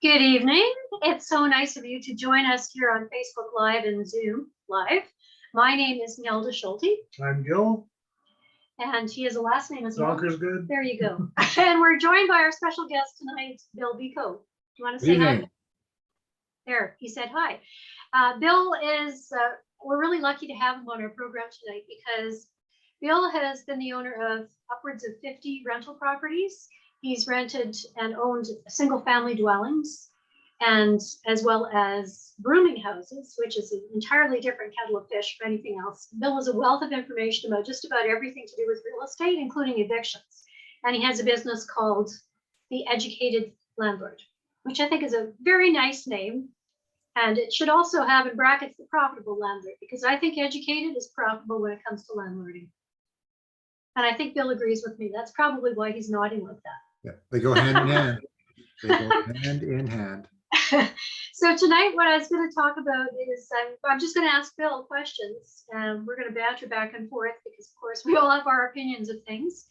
Good evening. It's so nice of you to join us here on Facebook Live and Zoom Live. My name is Nelda Schulte, I'm Gil. and he has a last name as well. Donker's good. There you go. And we're joined by our special guest tonight, Bill Biko. Do you want to say hi? There, he said hi. Bill is, we're really lucky to have him on our program tonight because Bill has been the owner of upwards of 50 rental properties. He's rented and owned single family dwellings and as well as rooming houses, which is an entirely different kettle of fish from anything else. Bill has a wealth of information about just about everything to do with real estate, including evictions. And he has a business called the Educated Landlord, which I think is a very nice name. And it should also have in brackets the profitable landlord, because I think educated is profitable when it comes to landlording. And I think Bill agrees with me. That's probably why he's nodding like that. Yeah, they go hand in hand. They go hand in hand. So tonight, what I was going to talk about is I'm just going to ask Bill questions, and we're going to banter back and forth because, of course, we all have our opinions of things.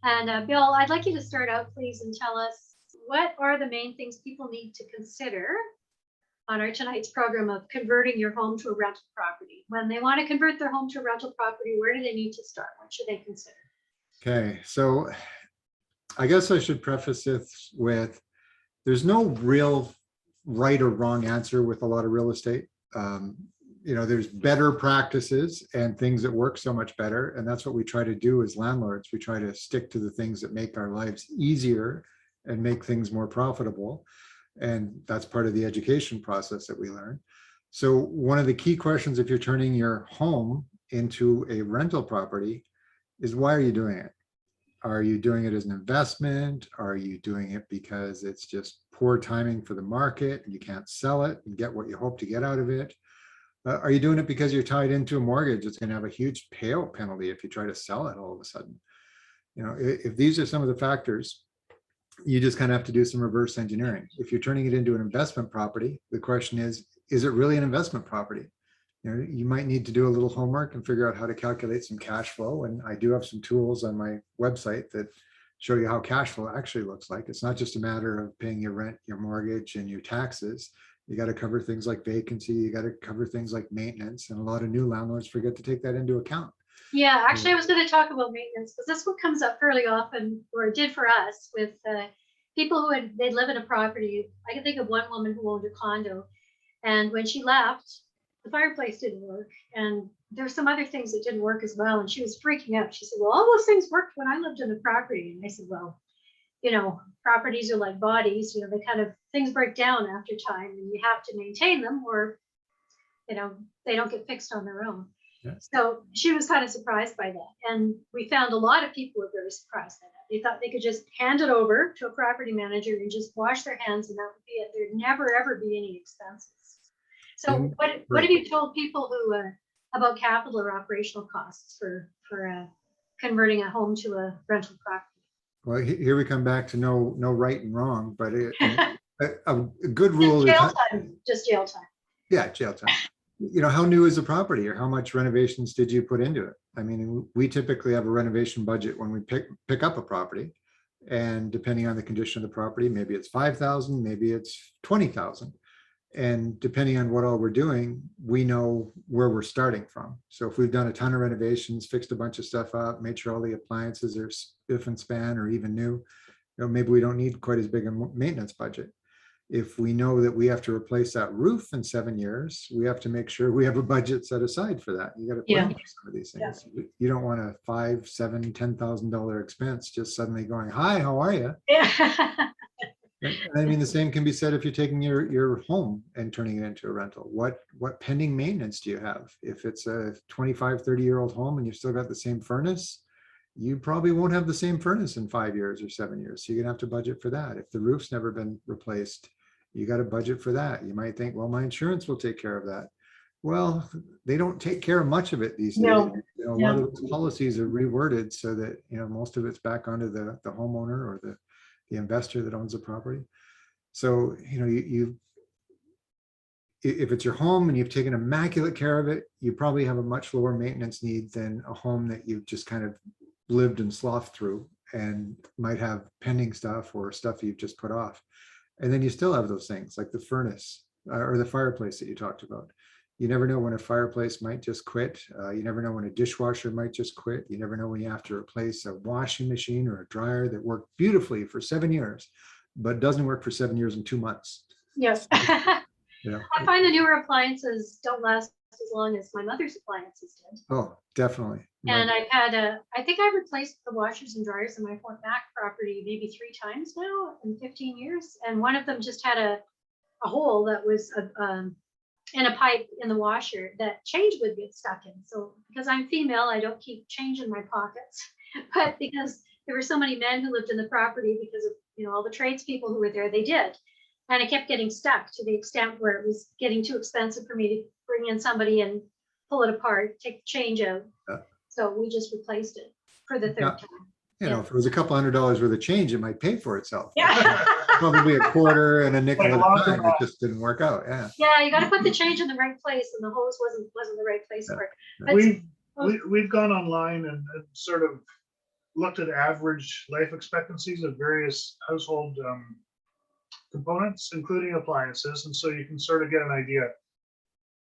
And Bill, I'd like you to start out, please, and tell us what are the main things people need to consider on our tonight's program of converting your home to a rental property. When they want to convert their home to a rental property, where do they need to start? What should they consider? Okay, so I guess I should preface this with there's no real right or wrong answer with a lot of real estate. There's better practices and things that work so much better. And that's what we try to do as landlords. We try to stick to the things that make our lives easier and make things more profitable. And that's part of the education process that we learn. So one of the key questions, if you're turning your home into a rental property, is why are you doing it? Are you doing it as an investment? Are you doing it because it's just poor timing for the market and you can't sell it and get what you hope to get out of it? Are you doing it because you're tied into a mortgage that's going to have a huge payout penalty if you try to sell it all of a sudden? If these are some of the factors, you just kind of have to do some reverse engineering. If you're turning it into an investment property, the question is it really an investment property? You might need to do a little homework and figure out how to calculate some cash flow. And I do have some tools on my website that show you how cash flow actually looks like. It's not just a matter of paying your rent, your mortgage, and your taxes. You got to cover things like vacancy. You got to cover things like maintenance. And a lot of new landlords forget to take that into account. Yeah, actually, I was going to talk about maintenance because this one comes up fairly often, or it did for us, with people who they'd live in a property. I can think of one woman who owned a condo, and when she left, the fireplace didn't work, and there's some other things that didn't work as well, and she was freaking out. She said, well, all those things worked when I lived in the property. And I said, well, properties are like bodies, they kind of, things break down after time, and you have to maintain them, or they don't get fixed on their own. Yeah. So she was kind of surprised by that. And we found a lot of people were very surprised by that. They thought they could just hand it over to a property manager and just wash their hands, and that would be it. There'd never, ever be any expenses. So what have you told people who about capital or operational costs for converting a home to a rental property? Well, here we come back to no right and wrong, but a good rule is just jail time. Yeah, jail time. How new is the property, or how much renovations did you put into it? I mean, we typically have a renovation budget when we pick up a property, and depending on the condition of the property, maybe it's 5,000, maybe it's 20,000. And depending on what all we're doing, we know where we're starting from. So if we've done a ton of renovations, fixed a bunch of stuff up, made sure all the appliances are spiff and span or even new, maybe we don't need quite as big a maintenance budget. If we know that we have to replace that roof in 7 years, we have to make sure we have a budget set aside for that. You got to plan for some of these things. Yeah. You don't want a $5,000, $7,000, $10,000 expense just suddenly going, hi, how are you? Yeah. I mean, the same can be said if you're taking your home and turning it into a rental. What pending maintenance do you have? If it's a 25, 30-year-old home and you've still got the same furnace, you probably won't have the same furnace in 5 years or 7 years. So you're gonna have to budget for that. If the roof's never been replaced, you got to budget for that. You might think, well, my insurance will take care of that. Well, they don't take care of much of it these days. No. A lot of those policies are reworded so that most of it's back onto the homeowner or the investor that owns the property. So if it's your home and you've taken immaculate care of it, you probably have a much lower maintenance need than a home that you've just kind of lived and slothed through and might have pending stuff or stuff you've just put off. And then you still have those things like the furnace or the fireplace that you talked about. You never know when a fireplace might just quit. You never know when a dishwasher might just quit. You never know when you have to replace a washing machine or a dryer that worked beautifully for 7 years, but doesn't work for 7 years and 2 months. Yes. Yeah. I find the newer appliances don't last as long as my mother's appliances did. Oh, definitely. And I think I replaced the washers and dryers in my Fort Mac property maybe 3 times now in 15 years. And one of them just had a hole that was in a pipe in the washer that change would get stuck in. So because I'm female, I don't keep change in my pockets, but because there were so many men who lived in the property because of, all the tradespeople who were there, they did. And it kept getting stuck to the extent where it was getting too expensive for me to bring in somebody and pull it apart, take the change out. So we just replaced it for the third time. If it was a couple $100 worth of change, it might pay for itself. Yeah. Probably a quarter and a nickel at a time. It just didn't work out. Yeah. Yeah, you got to put the change in the right place, and the hose wasn't the right place for it. But We've gone online and sort of looked at average life expectancies of various household components, including appliances, and so you can sort of get an idea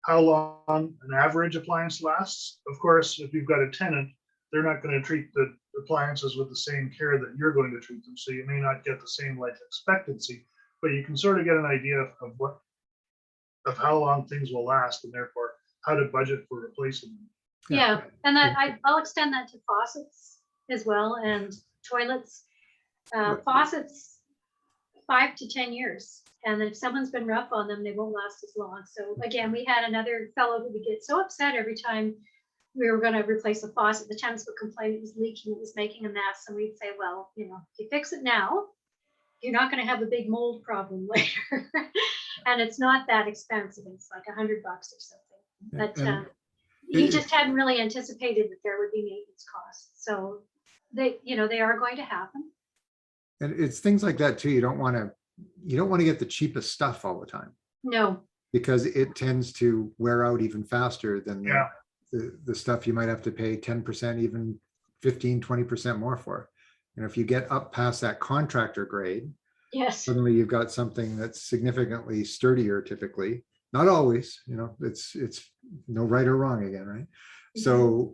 how long an average appliance lasts. Of course, if you've got a tenant, they're not going to treat the appliances with the same care that you're going to treat them, so you may not get the same life expectancy, but you can sort of get an idea of how long things will last, and therefore how to budget for replacing them. yeah, and I'll extend that to faucets as well, and toilets. Faucets, 5 to 10 years, and if someone's been rough on them, they won't last as long. So again, we had another fellow who would get so upset every time we were going to replace a faucet. The tenants would complain it was leaking, it was making a mess, and we'd say, well, if you fix it now, you're not going to have a big mold problem later. And it's not that expensive. It's like $100 or something. But he just hadn't really anticipated that there would be maintenance costs. So they are going to happen. And it's things like that too. You don't want to get the cheapest stuff all the time. No. Because it tends to wear out even faster than the stuff you might have to pay 10%, even 15, 20% more for. If you get up past that contractor grade, yes, suddenly you've got something that's significantly sturdier typically. Not always, it's no right or wrong again, right? Mm-hmm. So,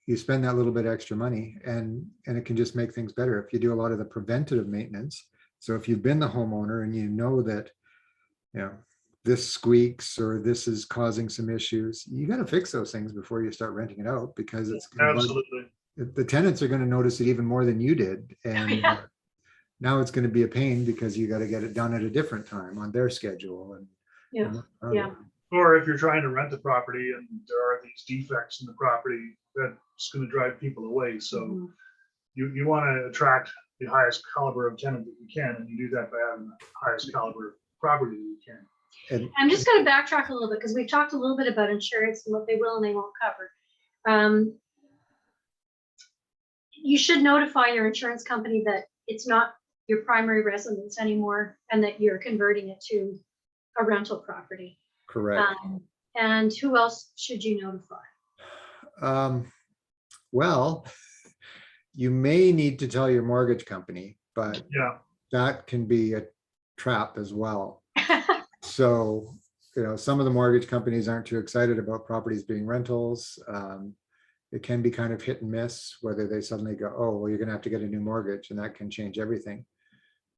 you spend that little bit extra money and it can just make things better if you do a lot of the preventative maintenance. So if you've been the homeowner and you know that, this squeaks or this is causing some issues, you got to fix those things before you start renting it out, because it's absolutely the tenants are going to notice it even more than you did. And now it's going to be a pain because you got to get it done at a different time on their schedule. And Or if you're trying to rent the property and there are these defects in the property, that's going to drive people away. So you want to attract the highest caliber of tenant that you can, and you do that by having the highest caliber property that you can. And I'm just going to backtrack a little bit because we've talked a little bit about insurance and what they will and they won't cover. You should notify your insurance company that it's not your primary residence anymore and that you're converting it to a rental property. Correct. And who else should you notify? Well, you may need to tell your mortgage company, but that can be a trap as well. So, some of the mortgage companies aren't too excited about properties being rentals. It can be kind of hit and miss whether they suddenly go, oh, well, you're going to have to get a new mortgage, and that can change everything.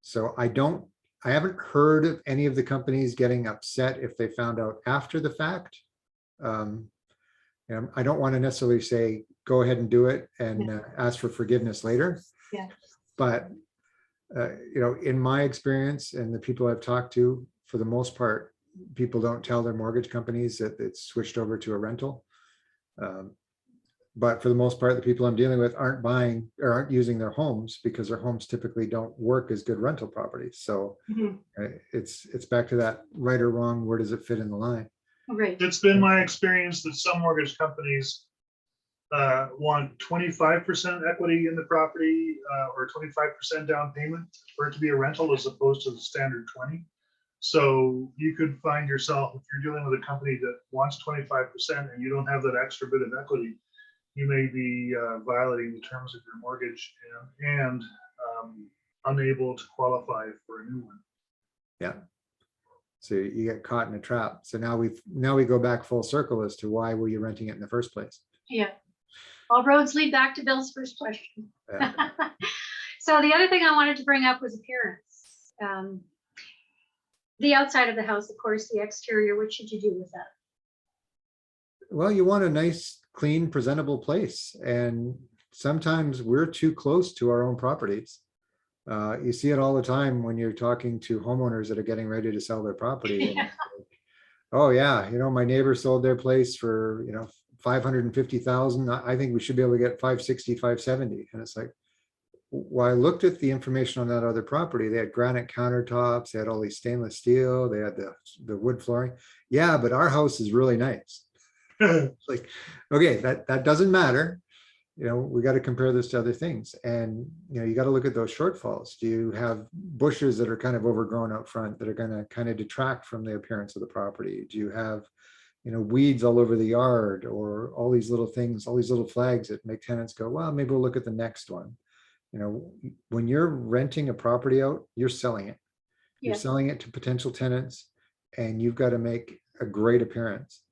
So I haven't heard of any of the companies getting upset if they found out after the fact. I don't want to necessarily say, go ahead and do it and ask for forgiveness later. Yeah. But, in my experience and the people I've talked to, for the most part, people don't tell their mortgage companies that it's switched over to a rental. But for the most part, the people I'm dealing with aren't buying or aren't using their homes because their homes typically don't work as good rental properties. So it's back to that right or wrong, where does it fit in the line? Right. It's been my experience that some mortgage companies want 25% equity in the property or 25% down payment for it to be a rental as opposed to the standard 20. So you could find yourself, if you're dealing with a company that wants 25% and you don't have that extra bit of equity, you may be violating the terms of your mortgage and unable to qualify for a new one. Yeah. So you get caught in a trap. So now we go back full circle as to why were you renting it in the first place? Yeah. All roads lead back to Bill's first question. Yeah. So the other thing I wanted to bring up was appearance. The outside of the house, of course, the exterior, what should you do with that? Well, you want a nice, clean, presentable place. And sometimes we're too close to our own properties. You see it all the time when you're talking to homeowners that are getting ready to sell their property. And, Yeah. oh yeah, my neighbor sold their place for, 550,000. I think we should be able to get 560, 570. And it's like, well, I looked at the information on that other property. They had granite countertops, they had all these stainless steel, they had the wood flooring. Yeah, but our house is really nice. It's like, okay, that doesn't matter. We got to compare this to other things. And, you got to look at those shortfalls. Do you have bushes that are kind of overgrown out front that are going to kind of detract from the appearance of the property? Do you have, weeds all over the yard, or all these little things, all these little flags that make tenants go, well, maybe we'll look at the next one. When you're renting a property out, you're selling it. You're Yeah. selling it to potential tenants, and you've got to make a great appearance.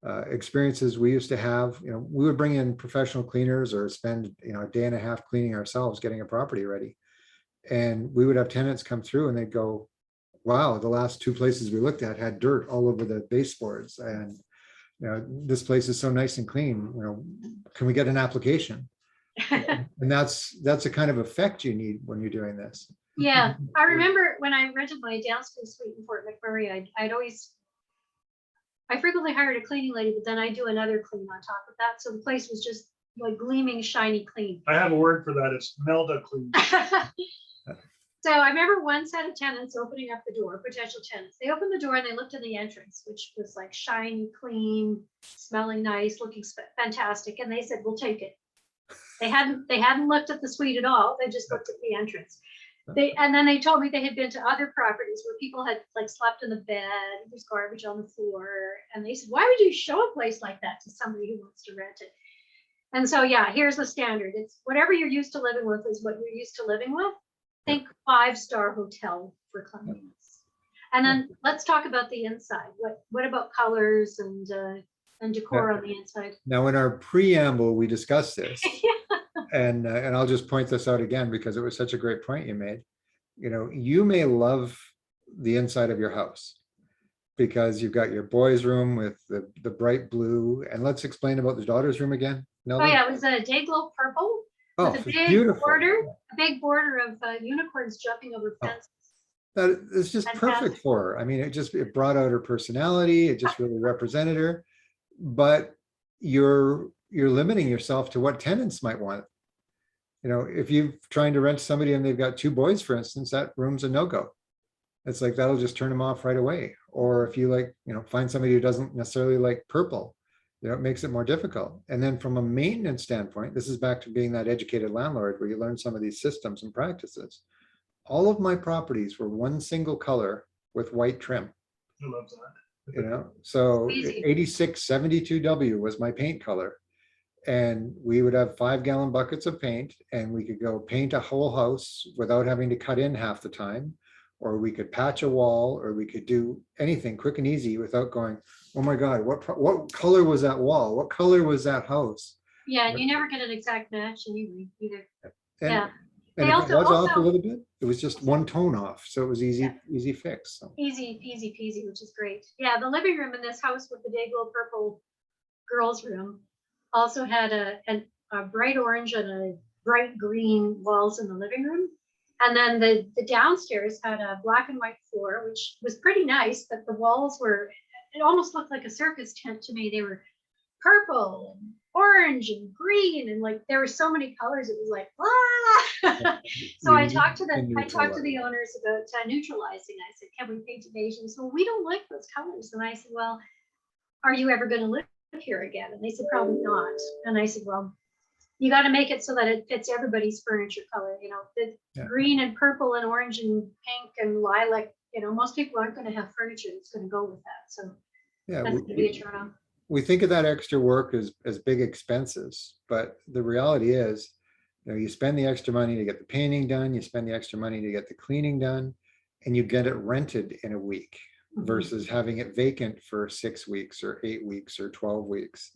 Experiences we used to have, we would bring in professional cleaners or spend, a day and a half cleaning ourselves, getting a property ready. And we would have tenants come through and they'd go, wow, the last two places we looked at had dirt all over the baseboards. And, this place is so nice and clean, can we get an application? And that's the kind of effect you need when you're doing this. Yeah. I remember when I rented my downstairs suite in Fort McMurray, I frequently hired a cleaning lady, but then I do another clean on top of that. So the place was just like gleaming, shiny clean. I have a word for that. It's Nelda clean. So I remember one set of tenants opening up the door, potential tenants. They opened the door and they looked in the entrance, which was like shiny, clean, smelling nice, looking fantastic. And they said, we'll take it. They hadn't looked at the suite at all. They just looked at the entrance. And then they told me they had been to other properties where people had like slept in the bed, there's garbage on the floor. And they said, why would you show a place like that to somebody who wants to rent it? And so, yeah, here's the standard. It's whatever you're used to living with is what you're used to living with. Think 5-star hotel for cleanliness. And then let's talk about the inside. What about colors and decor on the inside? Now, in our preamble, we discussed this. And I'll just point this out again because it was such a great point you made. You may love the inside of your house because you've got your boys' room with the bright blue. And let's explain about the daughter's room again. Nelda? Oh yeah, it was a day glow purple with a big beautiful border of unicorns jumping over fences. That is just perfect for her. I mean, it brought out her personality. It just really represented her. But you're limiting yourself to what tenants might want. If you're trying to rent somebody and they've got 2 boys, for instance, that room's a no-go. It's like, that'll just turn them off right away. Or if you find somebody who doesn't necessarily like purple, it makes it more difficult. And then from a maintenance standpoint, this is back to being that educated landlord where you learn some of these systems and practices. All of my properties were one single color with white trim. I love that. So 8672W was my paint color. And we would have 5-gallon buckets of paint, and we could go paint a whole house without having to cut in half the time, or we could patch a wall, or we could do anything quick and easy without going, oh my God, what color was that wall? What color was that house? Yeah, and you never get an exact match either. And They if also- it was off a little bit, it was just one tone off. So it was easy fix. So. Easy peasy, which is great. Yeah, the living room in this house with the day glow purple girls' room also had a bright orange and a bright green walls in the living room. And then the downstairs had a black and white floor, which was pretty nice, but the walls it almost looked like a circus tent to me. They were purple and orange and green, and like there were so many colors. It was like, ah! So I talked to the owners about neutralizing. I said, can we paint it beige? And so we don't like those colors. And I said, well, are you ever going to live here again? And they said, probably not. And I said, well, you got to make it so that it fits everybody's furniture color. The green and purple and orange and pink and lilac. Most people aren't going to have furniture that's going to go with that. So that's going to be a turn on. We think of that extra work as big expenses, but the reality is, you spend the extra money to get the painting done, you spend the extra money to get the cleaning done, and you get it rented in a week Mhm. versus having it vacant for 6 weeks or 8 weeks or 12 weeks.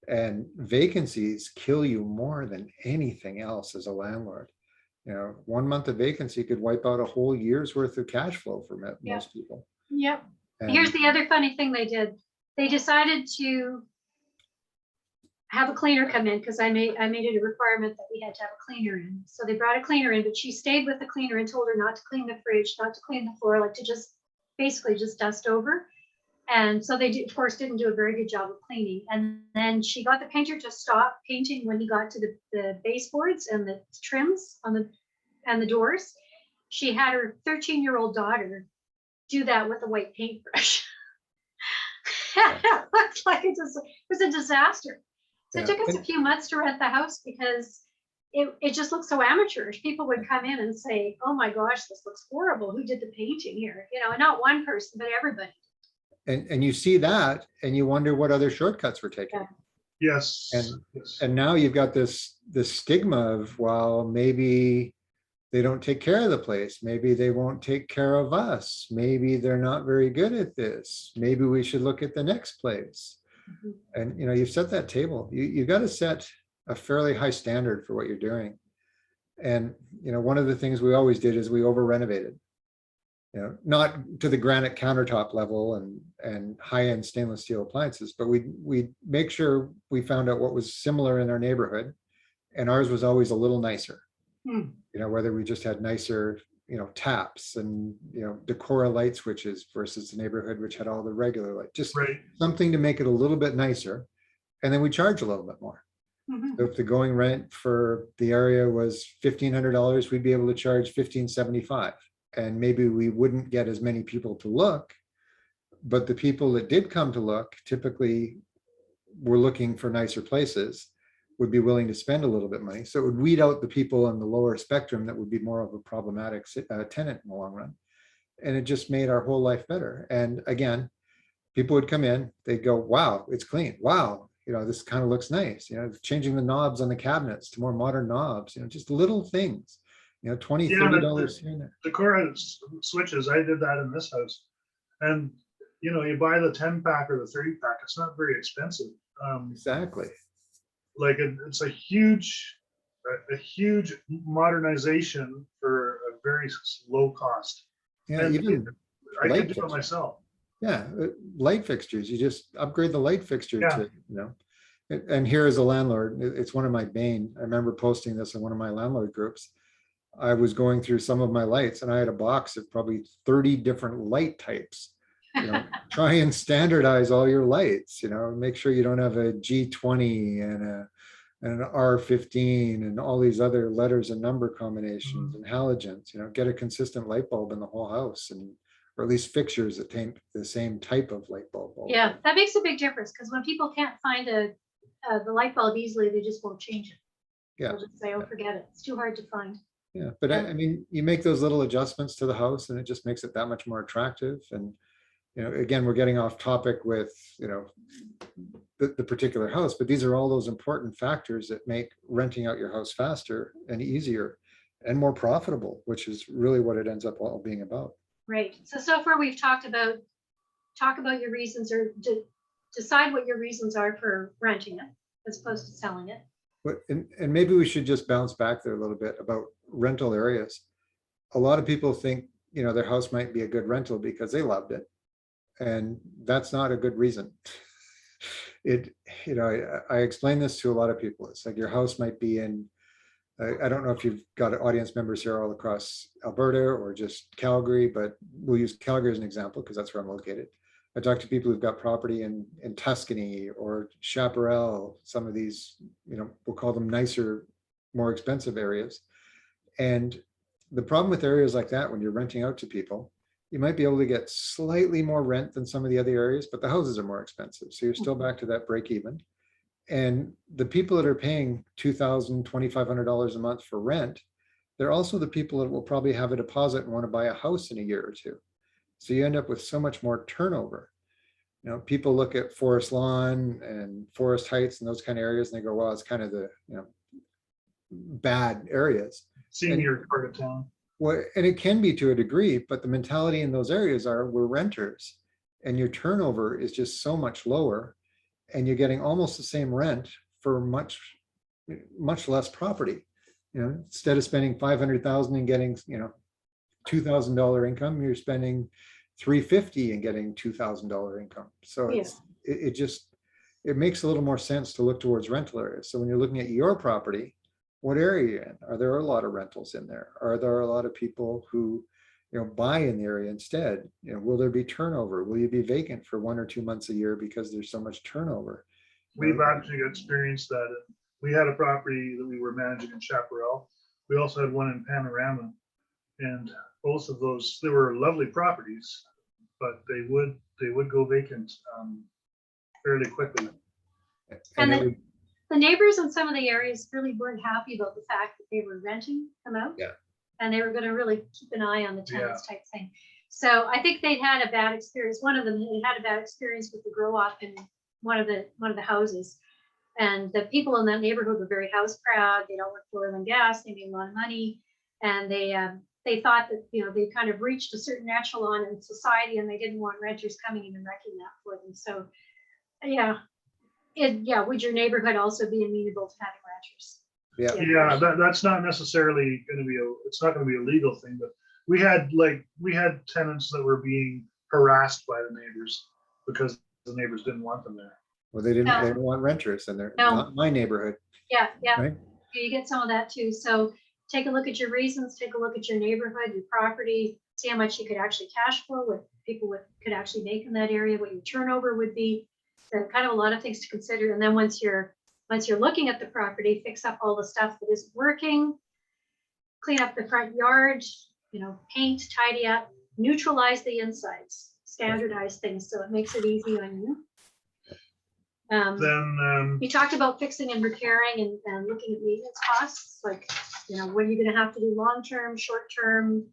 And vacancies kill you more than anything else as a landlord. 1 month of vacancy could wipe out a whole year's worth of cash flow for Yeah. most people. Yep. And Here's the other funny thing they did. They decided to have a cleaner come in because I made it a requirement that we had to have a cleaner in. So they brought a cleaner in, but she stayed with the cleaner and told her not to clean the fridge, not to clean the floor, like to just basically just dust over. And so they, of course, didn't do a very good job of cleaning. And then she got the painter to stop painting when he got to the baseboards and the trims on the doors. She had her 13-year-old daughter do that with a white paintbrush. It looked like it was a disaster. So it took us a few months to rent the house because it just looked so amateurish. People would come in and say, "Oh my gosh, this looks horrible. Who did the painting here?" And not one person, but everybody. And you see that, and you wonder what other shortcuts were taken. Yeah. Yes. And now you've got this stigma of, well, maybe they don't take care of the place. Maybe they won't take care of us. Maybe they're not very good at this. Maybe we should look at the next place. Mhm. And you've set that table. You got to set a fairly high standard for what you're doing. And one of the things we always did is we over renovated. Not to the granite countertop level and high-end stainless steel appliances, but we make sure we found out what was similar in our neighborhood, and ours was always a little nicer. Hmm. Whether we just had nicer, taps and Decora light switches versus the neighborhood which had all the regular light, just Right. something to make it a little bit nicer, and then we charge a little bit more. Mhm. So if the going rent for the area was $1,500, we'd be able to charge $1,575. And maybe we wouldn't get as many people to look, but the people that did come to look typically were looking for nicer places, would be willing to spend a little bit of money. So it would weed out the people on the lower spectrum that would be more of a problematic tenant in the long run. And it just made our whole life better. And again, people would come in, they'd go, wow, it's clean. Wow, this kind of looks nice. Changing the knobs on the cabinets to more modern knobs, just little things. $20, $30 here and there. Decora switches, I did that in this house. And, you buy the 10-pack or the 30-pack, it's not very expensive. Exactly. Like it's a huge modernization for a very low cost. Yeah, And even I light could do it fixtures. myself. Yeah, light fixtures. You just upgrade the light fixture Yeah. to, and here as a landlord, it's one of my bane. I remember posting this in one of my landlord groups. I was going through some of my lights and I had a box of probably 30 different light types. Try and standardize all your lights, make sure you don't have a G20 and an R15 and all these other letters and number combinations and halogens, get a consistent light bulb in the whole house, or at least fixtures that take the same type of light bulb. Yeah, that makes a big difference because when people can't find the light bulb easily, they just won't change it. Yeah. They'll just say, "Oh, forget it. It's too hard to find." Yeah, but I mean, you make those little adjustments to the house and it just makes it that much more attractive. And, again, we're getting off topic with, the particular house, but these are all those important factors that make renting out your house faster and easier and more profitable, which is really what it ends up all being about. Right. So far we've talk about your reasons, or decide what your reasons are for renting it as opposed to selling it. But and maybe we should just bounce back there a little bit about rental areas. A lot of people think, their house might be a good rental because they loved it. And that's not a good reason. I explain this to a lot of people. It's like your house might be in, I don't know if you've got audience members here all across Alberta or just Calgary, but we'll use Calgary as an example because that's where I'm located. I talk to people who've got property in Tuscany or Chaparral, some of these, we'll call them nicer, more expensive areas. And the problem with areas like that, when you're renting out to people, you might be able to get slightly more rent than some of the other areas, but the houses are more expensive. So you're still back to that break even. And the people that are paying $2,000, $2,500 a month for rent, they're also the people that will probably have a deposit and want to buy a house in a year or two. So you end up with so much more turnover. People look at Forest Lawn and Forest Heights and those kind of areas, and they go, well, it's kind of the, bad areas. Senior part of town. Well, and it can be to a degree, but the mentality in those areas are we're renters and your turnover is just so much lower and you're getting almost the same rent for much less property. You know, instead of spending 500,000 and getting, you know, $2,000 income, you're spending 350 and getting $2,000 income. So Yeah. it just, it makes a little more sense to look towards rental areas. So when you're looking at your property, what area are you in? Are there a lot of rentals in there? Are there a lot of people who, you know, buy in the area instead? You know, will there be turnover? Will you be vacant for 1 or 2 months a year because there's so much turnover? We've actually experienced that. We had a property that we were managing in Chaparral. We also had one in Panorama, and both of those, they were lovely properties, but they would go vacant fairly quickly. And it would- the neighbors in some of the areas really weren't happy about the fact that they were renting them out. Yeah. And they were going to really keep an eye on the tenants type thing. So I think they'd had a bad experience. One of them had a bad experience with the grow up in one of the houses. And the people in that neighborhood were very house proud. They don't work for oil and gas. They made a lot of money. And they thought that, you know, they kind of reached a certain echelon in society and they didn't want renters coming in and wrecking that for them. So yeah. Would your neighborhood also be amenable to having renters? Yeah. Yeah, that's not necessarily going to be it's not going to be a legal thing, but we had tenants that were being harassed by the neighbors because the neighbors didn't want them there. Well, they didn't want renters and they're not my neighborhood. Yeah. Right? You get some of that too. So take a look at your reasons, take a look at your neighborhood, your property, see how much you could actually cash flow, what people could actually make in that area, what your turnover would be. There are kind of a lot of things to consider. And then once you're looking at the property, fix up all the stuff that isn't working, clean up the front yard, you know, paint, tidy up, neutralize the insides, standardize things so it makes it easy on you. Then You talked about fixing and repairing and looking at maintenance costs, like, you know, what are you going to have to do long-term, short-term?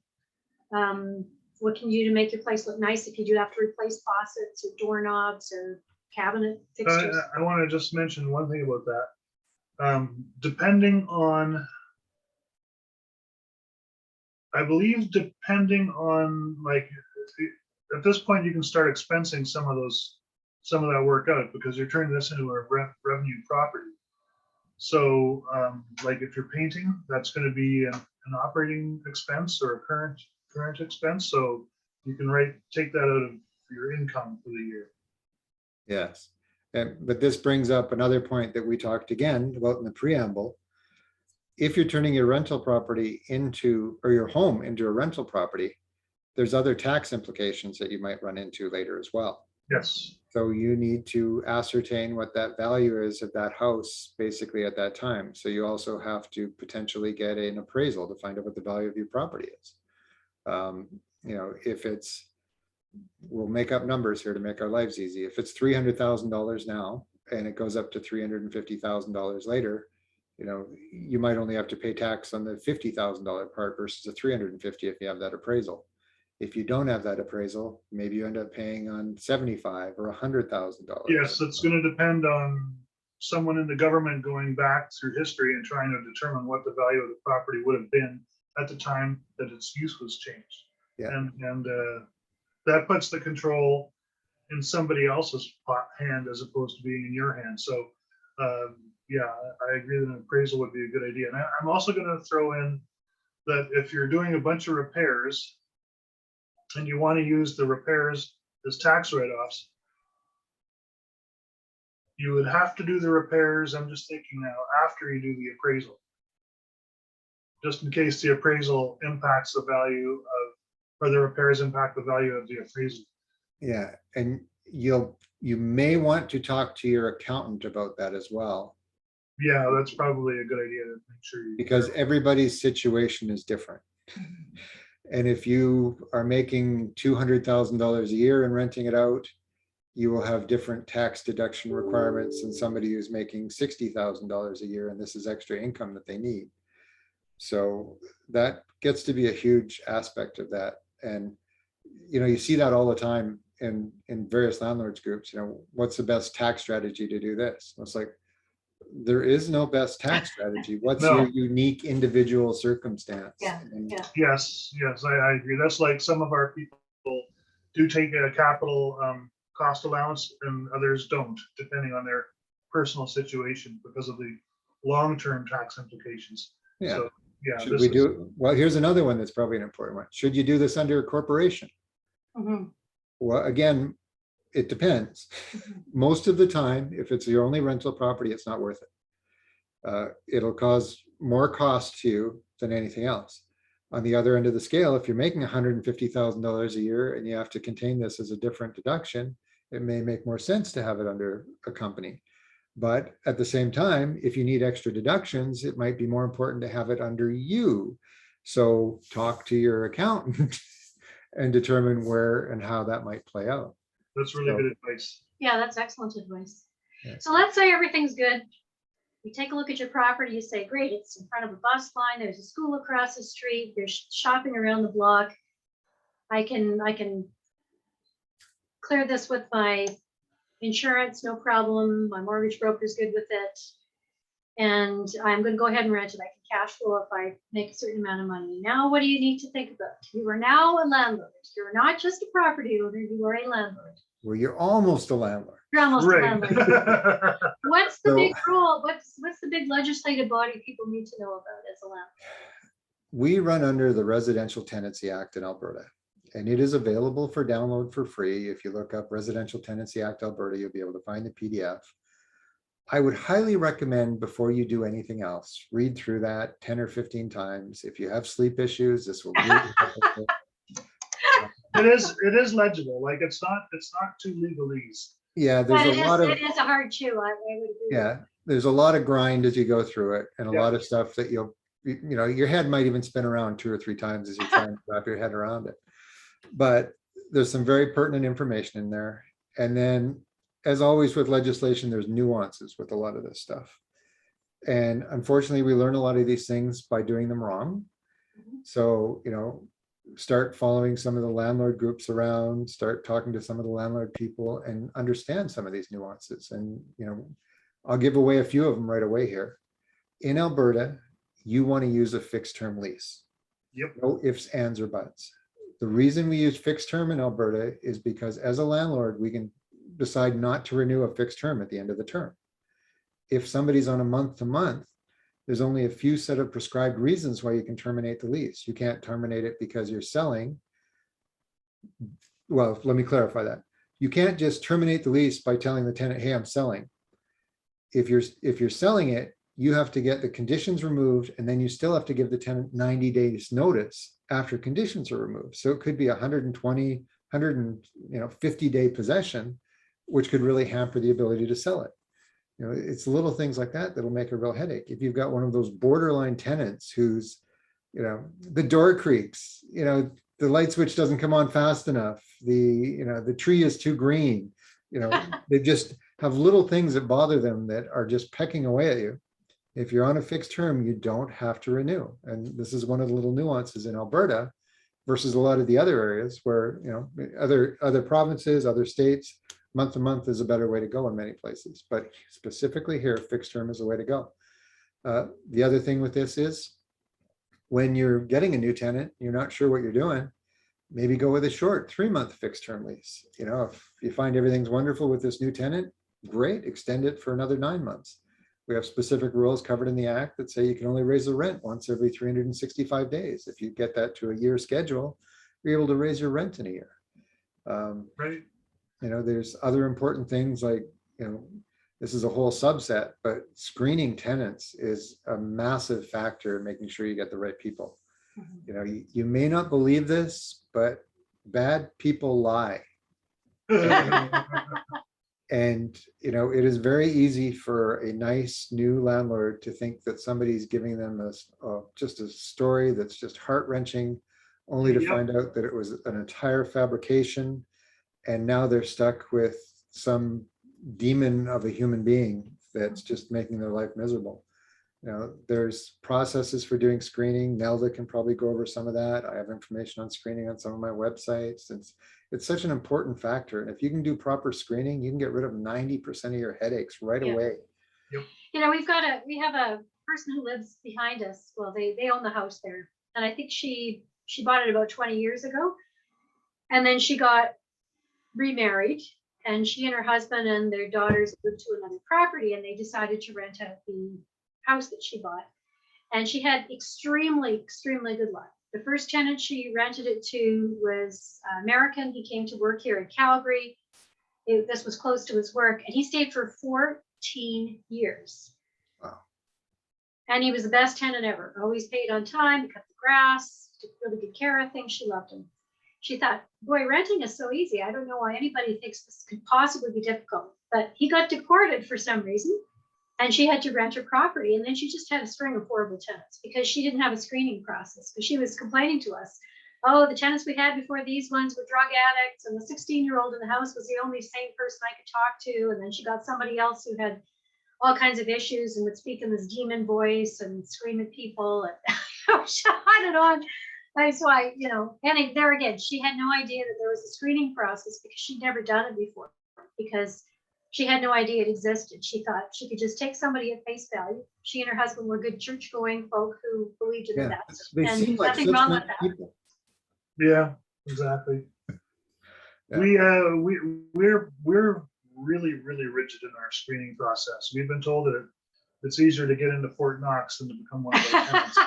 What can you do to make your place look nice if you do have to replace faucets or doorknobs or cabinet fixtures? I want to just mention one thing about that. Depending on, I believe, like, at this point, you can start expensing some of that work out because you're turning this into a revenue property. So, like if you're painting, that's going to be an operating expense or a current expense. So you can take that out of your income for the year. Yes. But this brings up another point that we talked again about in the preamble. If you're turning your rental property or your home into a rental property, there's other tax implications that you might run into later as well. Yes. So you need to ascertain what that value is of that house basically at that time. So you also have to potentially get an appraisal to find out what the value of your property is. You know, if we'll make up numbers here to make our lives easy. If it's $300,000 now and it goes up to $350,000 later, you know, you might only have to pay tax on the $50,000 part versus the $350,000 if you have that appraisal. If you don't have that appraisal, maybe you end up paying on $75,000 or $100,000. Yes, it's going to depend on someone in the government going back through history and trying to determine what the value of the property would have been at the time that its use was changed. Yeah. And that puts the control in somebody else's hand as opposed to being in your hand. So, yeah, I agree that an appraisal would be a good idea. And I'm also going to throw in that if you're doing a bunch of repairs and you want to use the repairs as tax write-offs, you would have to do the repairs, I'm just thinking now, after you do the appraisal. Just in case the appraisal impacts the value of, or the repairs impact the value of the appraisal. Yeah, and you may want to talk to your accountant about that as well. Yeah, that's probably a good idea to make sure because everybody's situation is different. And if you are making $200,000 a year and renting it out, you will have different tax deduction requirements than somebody who's making $60,000 a year and this is extra income that they need. So that gets to be a huge aspect of that. And, you know, you see that all the time in various landlords groups, you know, what's the best tax strategy to do this? It's like, there is no best tax strategy. What's No. your unique individual circumstance? Yeah, And yeah. Yes, I agree. That's like some of our people do take a capital cost allowance and others don't, depending on their personal situation because of the long-term tax implications. Yeah. So, yeah, Should this we is, do, well, here's another one that's probably an important one. Should you do this under a corporation? Mhm, Well, again, it depends. mhm. Most of the time, if it's your only rental property, it's not worth it. It'll cause more cost to you than anything else. On the other end of the scale, if you're making $150,000 a year and you have to contain this as a different deduction, it may make more sense to have it under a company. But at the same time, if you need extra deductions, it might be more important to have it under you. So talk to your accountant and determine where and how that might play out. that's really good advice. Yeah, that's excellent advice. Yeah. So let's say everything's good. You take a look at your property, you say, great, it's in front of a bus line, there's a school across the street, there's shopping around the block. I can clear this with my insurance, no problem. My mortgage broker's good with it. And I'm going to go ahead and rent it. I can cash flow if I make a certain amount of money. Now, what do you need to think about? You are now a landlord. You're not just a property owner, you are a landlord. Well, you're almost a landlord. You're almost a Right. landlord. What's the So- big rule? What's the big legislative body people need to know about as a landlord? We run under the Residential Tenancy Act in Alberta, and it is available for download for free. If you look up Residential Tenancy Act Alberta, you'll be able to find the PDF. I would highly recommend before you do anything else, read through that 10 or 15 times. If you have sleep issues, this will really help. It is legible. Like it's not too legalese. Yeah, there's But a lot of, it is a hard chew. I would agree. yeah, there's a lot of grind as you go through it, and a Yeah. lot of stuff that your head might even spin around 2 or 3 times as you're trying to wrap your head around it. But there's some very pertinent information in there. And then, as always with legislation, there's nuances with a lot of this stuff. And unfortunately, we learn a lot of these things by doing them wrong. Mhm. So, start following some of the landlord groups around, start talking to some of the landlord people and understand some of these nuances. And, I'll give away a few of them right away here. In Alberta, you want to use a fixed term lease. Yep. No ifs, ands, or buts. The reason we use fixed term in Alberta is because as a landlord, we can decide not to renew a fixed term at the end of the term. If somebody's on a month to month, there's only a few set of prescribed reasons why you can terminate the lease. You can't terminate it because you're selling. Well, let me clarify that. You can't just terminate the lease by telling the tenant, hey, I'm selling. If you're selling it, you have to get the conditions removed, and then you still have to give the tenant 90 days notice after conditions are removed. So it could be 120, 150-day possession, which could really hamper the ability to sell it. It's little things like that that'll make a real headache. If you've got one of those borderline tenants who's, the door creaks, the light switch doesn't come on fast enough, the tree is too green, they just have little things that bother them that are just pecking away at you. If you're on a fixed term, you don't have to renew. And this is one of the little nuances in Alberta versus a lot of the other areas where, other provinces, other states, month to month is a better way to go in many places. But specifically here, fixed term is the way to go. The other thing with this is when you're getting a new tenant, you're not sure what you're doing, maybe go with a short 3-month fixed term lease. If you find everything's wonderful with this new tenant, great, extend it for another 9 months. We have specific rules covered in the act that say you can only raise the rent once every 365 days. If you get that to a year schedule, you're able to raise your rent in a year. Right. There's other important things like, this is a whole subset, but screening tenants is a massive factor in making sure you get the right people. Mhm. You may not believe this, but bad people lie. And, it is very easy for a nice new landlord to think that somebody's giving them just a story that's just heart-wrenching, only to Yep. find out that it was an entire fabrication. And now they're stuck with some demon of a human being that's just making their life miserable. There's processes for doing screening. Nelda can probably go over some of that. I have information on screening on some of my websites. It's such an important factor. And if you can do proper screening, you can get rid of 90% of your headaches right Yeah. away. we have a person who lives behind us. Well, they own the house there. And I think she bought it about 20 years ago. And then she got remarried, and she and her husband and their daughters moved to another property, and they decided to rent out the house that she bought. And she had extremely, extremely good luck. The first tenant she rented it to was American. He came to work here in Calgary. This was close to his work, and he stayed for 14 years. Wow. And he was the best tenant ever. Always paid on time, cut the grass, took really good care of things. She loved him. She thought, boy, renting is so easy. I don't know why anybody thinks this could possibly be difficult. But he got deported for some reason, and she had to rent her property. And then she just had a string of horrible tenants because she didn't have a screening process. Because she was complaining to us, oh, the tenants we had before these ones were drug addicts, and the 16-year-old in the house was the only sane person I could talk to. And then she got somebody else who had all kinds of issues and would speak in this demon voice and scream at people, and on and on. So and there again, she had no idea that there was a screening process because she'd never done it before, because she had no idea it existed. She thought she could just take somebody at face value. She and her husband were good church-going folk who believed in the best, They and seem like nothing such wrong nice with that. people. Yeah, exactly. Yeah. We're really, really rigid in our screening process. We've been told that it's easier to get into Fort Knox than to become one of our tenants.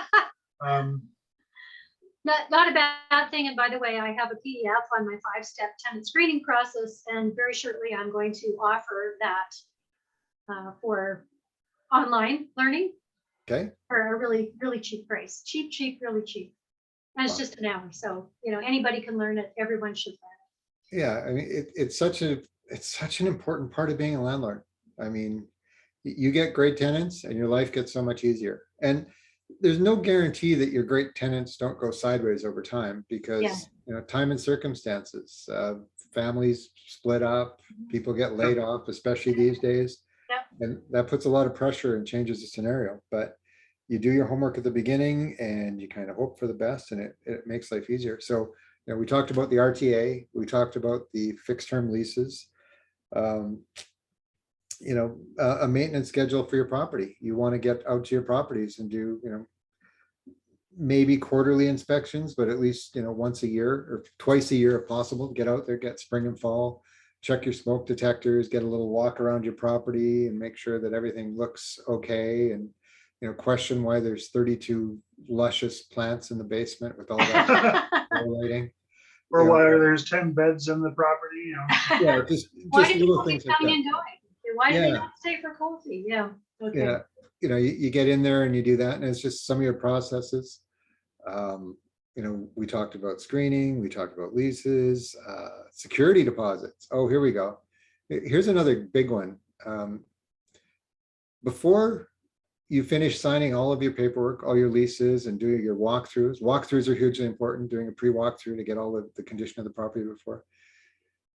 Not a bad thing. And by the way, I have a PDF on my 5-step tenant screening process, and very shortly I'm going to offer that for online learning Okay. for a really, really cheap price. Cheap, really cheap. And it's just an hour. So, anybody can learn it. Everyone should learn it. Yeah, I mean, it's such an important part of being a landlord. I mean, you get great tenants and your life gets so much easier. And there's no guarantee that your great tenants don't go sideways over time, because time and circumstances, families split up, people get laid off, especially these days. And that puts a lot of pressure and changes the scenario. But you do your homework at the beginning and you kind of hope for the best, and it makes life easier. So, we talked about the RTA, we talked about the fixed term leases, a maintenance schedule for your property. You want to get out to your properties and do, maybe quarterly inspections, but at least, once a year or twice a year if possible. Get out there, get spring and fall, check your smoke detectors, get a little walk around your property and make sure that everything looks okay. And, question why there's 32 luscious plants in the basement with all that lighting. Or why there's 10 beds in the property, Yeah, just Why do little people keep things like coming that. and going? Why do they not stay for coffee? Yeah. Okay. Yeah, you get in there and you do that, and it's just some of your processes. We talked about screening, we talked about leases, security deposits. Oh, here we go. Here's another big one. Before you finish signing all of your paperwork, all your leases, and doing your walkthroughs. Walkthroughs are hugely important, doing a pre-walkthrough to get all of the condition of the property before.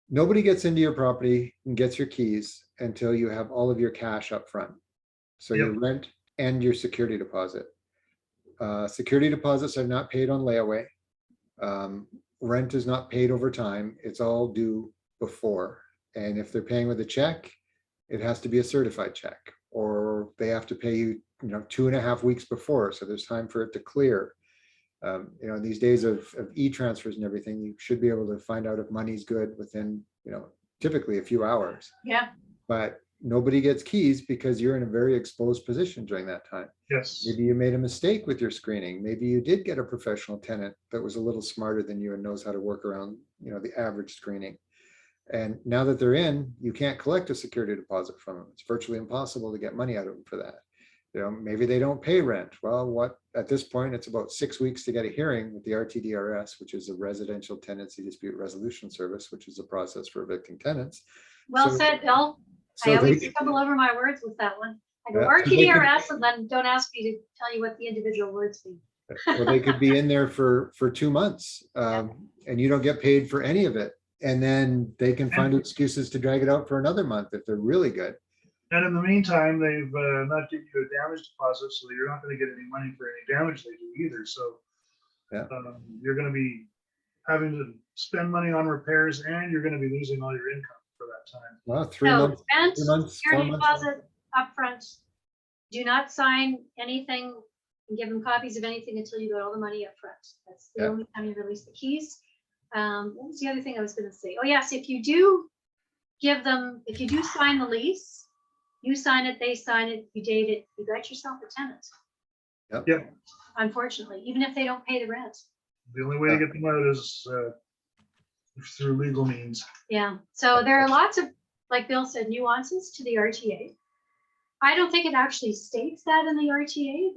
Nobody gets into your property and gets your keys until you have all of your cash up front. So your rent and your security deposit. Security deposits are not paid on layaway. Rent is not paid over time. It's all due before. And if they're paying with a check, it has to be a certified check, or they have to pay you, 2.5 weeks before. So there's time for it to clear. These days of e-transfers and everything, you should be able to find out if money's good within, typically a few hours. Yeah. But nobody gets keys because you're in a very exposed position during that time. Yes. Maybe you made a mistake with your screening. Maybe you did get a professional tenant that was a little smarter than you and knows how to work around, the average screening. And now that they're in, you can't collect a security deposit from them. It's virtually impossible to get money out of them for that. Maybe they don't pay rent. Well, at this point, it's about 6 weeks to get a hearing with the RTDRS, which is a residential tenancy dispute resolution service, which is a process for evicting tenants. Well said, Bill. I always stumble over my words with that one. I go RTDRS, and then don't ask me to tell you what the individual words mean. Well, they could be in there for 2 months, and you don't get paid for any of it. And then they can find excuses to drag it out for another month if they're really good. And in the meantime, they've not given you a damage deposit, so you're not going to get any money for any damage they do either. So you're going to be having to spend money on repairs, and you're going to be losing all your income for that time. Well, 3 months. Rent, 3 months, 4 security months. deposit, upfront, do not sign anything and give them copies of anything until you got all the money up front. That's the Yeah. only time you release the keys. What was the other thing I was gonna say? Oh, yes, if you do sign the lease, you sign it, they sign it, you date it, you got yourself a tenant. Yep. Unfortunately, even if they don't pay the rent. The only way to get them out is through legal means. Yeah, so there are lots of, like Bill said, nuances to the RTA. I don't think it actually states that in the RTA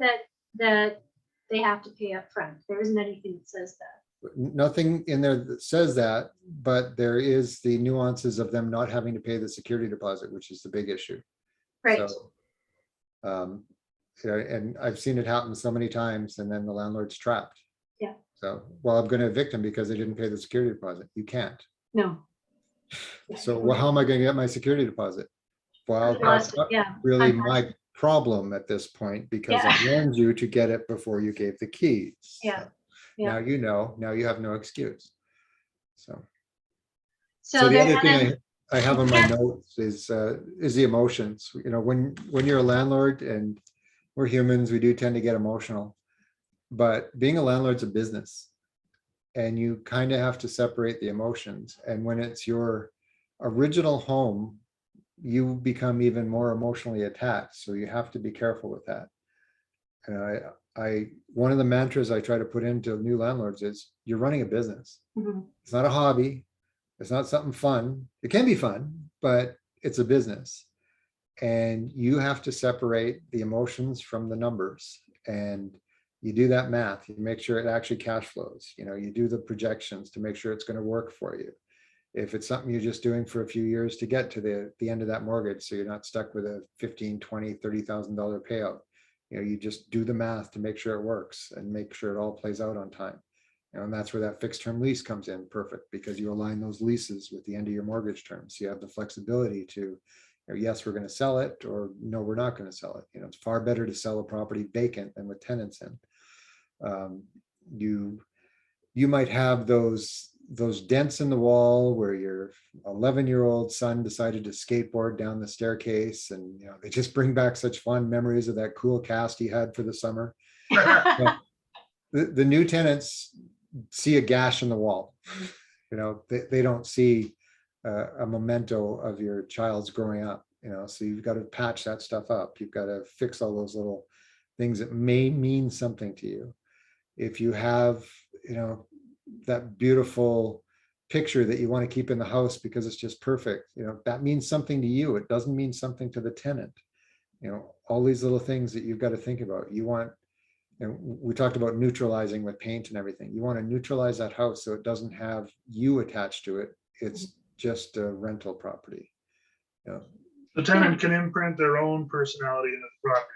that they have to pay up front. There isn't anything that says that. Nothing in there that says that, but there is the nuances of them not having to pay the security deposit, which is the big issue. Right. So, and I've seen it happen so many times, and then the landlord's trapped. Yeah. So, well, I'm going to evict them because they didn't pay the security deposit. You can't. No. So, well, how am I going to get my security deposit? Well, that's not really my problem at this point, because I warned you to get it before you gave the keys. Yeah. So now you know. Now you have no excuse. So So the other thing I have on my notes is the emotions. You know, when you're a landlord, and we're humans, we do tend to get emotional. But being a landlord's a business, and you kind of have to separate the emotions. And when it's your original home, you become even more emotionally attached. So you have to be careful with that. And one of the mantras I try to put into new landlords is, you're running a business. It's not a hobby. It's not something fun. It can be fun, but it's a business. And you have to separate the emotions from the numbers. And you do that math, you make sure it actually cash flows. You know, you do the projections to make sure it's going to work for you. If it's something you're just doing for a few years to get to the end of that mortgage, so you're not stuck with a $15,000, $20,000, $30,000 payout, you know, you just do the math to make sure it works and make sure it all plays out on time. You know, and that's where that fixed term lease comes in perfect, because you align those leases with the end of your mortgage term. So you have the flexibility to, you know, yes, we're going to sell it, or no, we're not going to sell it. You know, it's far better to sell a property vacant than with tenants in. You might have those dents in the wall where your 11-year-old son decided to skateboard down the staircase, and you know, they just bring back such fond memories of that cool cast he had for the summer. The new tenants see a gash in the wall. You know, they don't see a memento of your child's growing up. You know, so you've got to patch that stuff up. You've got to fix all those little things that may mean something to you. If you have, you know, that beautiful picture that you want to keep in the house because it's just perfect, you know, that means something to you. It doesn't mean something to the tenant. You know, all these little things that you've got to think about. You want, and we talked about neutralizing with paint and everything. You want to neutralize that house so it doesn't have you attached to it. It's just a rental property. You know? The tenant can imprint their own personality into the property.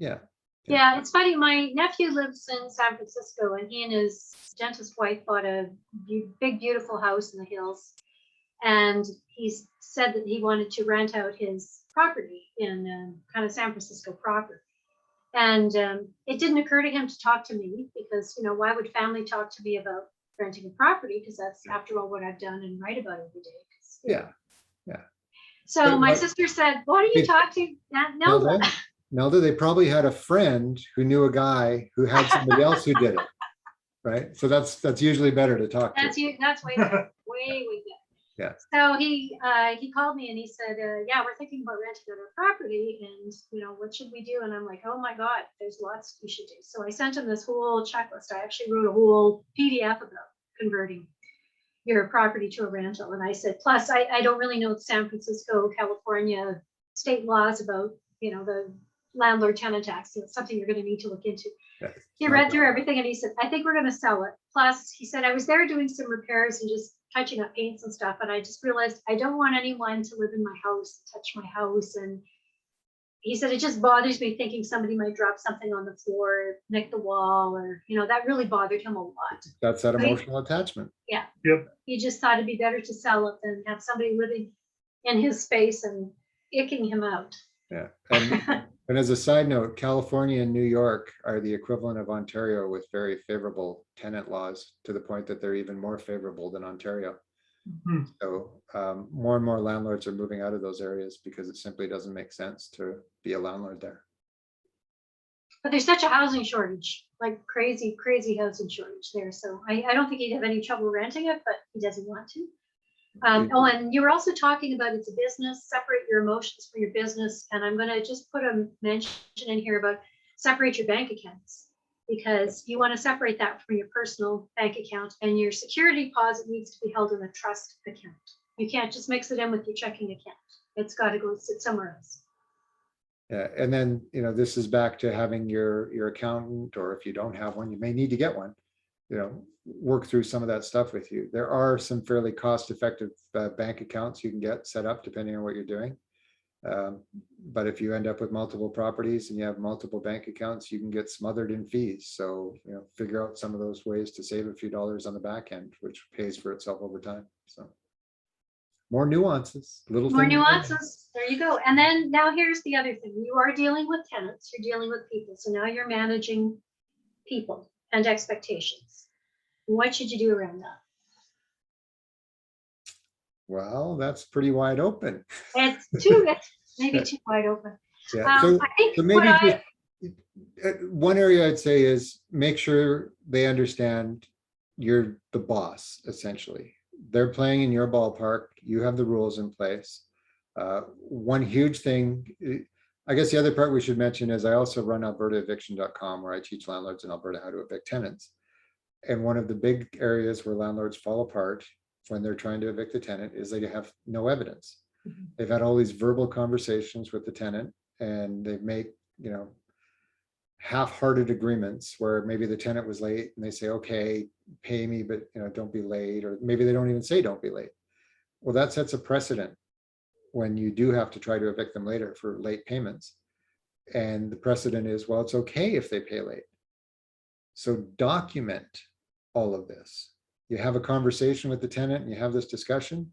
Yeah. Yeah, it's funny. My nephew lives in San Francisco, and he and his dentist wife bought a big, beautiful house in the hills. And he said that he wanted to rent out his property in kind of San Francisco proper. And it didn't occur to him to talk to me, because, you know, why would family talk to me about renting a property? Because that's, after all, what I've done and write about every day. Yeah. So my sister said, why don't you talk to Nelda? Nelda, they probably had a friend who knew a guy who had somebody else who did it, right? So that's usually better to talk to. That's way better, way better. Yeah. So he called me and he said, yeah, we're thinking about renting out our property, and you know, what should we do? And I'm like, oh my God, there's lots you should do. So I sent him this whole checklist. I actually wrote a whole PDF about converting your property to a rental. And I said, plus I don't really know San Francisco, California state laws about, you know, the landlord tenant tax. So it's something you're going to need to look into. He read through everything and he said, I think we're going to sell it. Plus, he said, I was there doing some repairs and just touching up paints and stuff. And I just realized I don't want anyone to live in my house, touch my house. And he said, it just bothers me thinking somebody might drop something on the floor, nick the wall, or, you know, that really bothered him a lot. That's that emotional attachment. Yeah. Yep. He just thought it'd be better to sell it than have somebody living in his space and icking him out. Yeah. And as a side note, California and New York are the equivalent of Ontario, with very favorable tenant laws, to the point that they're even more favorable than Ontario. Hmm. So more and more landlords are moving out of those areas because it simply doesn't make sense to be a landlord there. But there's such a housing shortage, like crazy, crazy housing shortage there. So I don't think he'd have any trouble renting it, but he doesn't want to. Oh, and you were also talking about it's a business, separate your emotions from your business. And I'm going to just put a mention in here about separate your bank accounts, because you want to separate that from your personal bank account, and your security deposit needs to be held in a trust account. You can't just mix it in with your checking account. It's got to go sit somewhere else. Yeah, and then, this is back to having your accountant, or if you don't have one, you may need to get one, work through some of that stuff with you. There are some fairly cost-effective bank accounts you can get set up depending on what you're doing. But if you end up with multiple properties and you have multiple bank accounts, you can get smothered in fees. So, figure out some of those ways to save a few dollars on the back end, which pays for itself over time. So more nuances, little More things. nuances. There you go. And then now here's the other thing. You are dealing with tenants, you're dealing with people. So now you're managing people and expectations. What should you do around that? Well, that's pretty wide open. It's maybe too wide open. Yeah. So I think maybe one area I'd say is make sure they understand you're the boss, essentially. They're playing in your ballpark. You have the rules in place. One huge thing, I guess the other part we should mention is I also run albertaeviction.com, where I teach landlords in Alberta how to evict tenants. And one of the big areas where landlords fall apart when they're trying to evict the tenant is they have no evidence. Mm-hmm. They've had all these verbal conversations with the tenant, and they've made, half-hearted agreements where maybe the tenant was late and they say, okay, pay me, but don't be late. Or maybe they don't even say don't be late. Well, that sets a precedent when you do have to try to evict them later for late payments. And the precedent is, well, it's okay if they pay late. So document all of this. You have a conversation with the tenant and you have this discussion,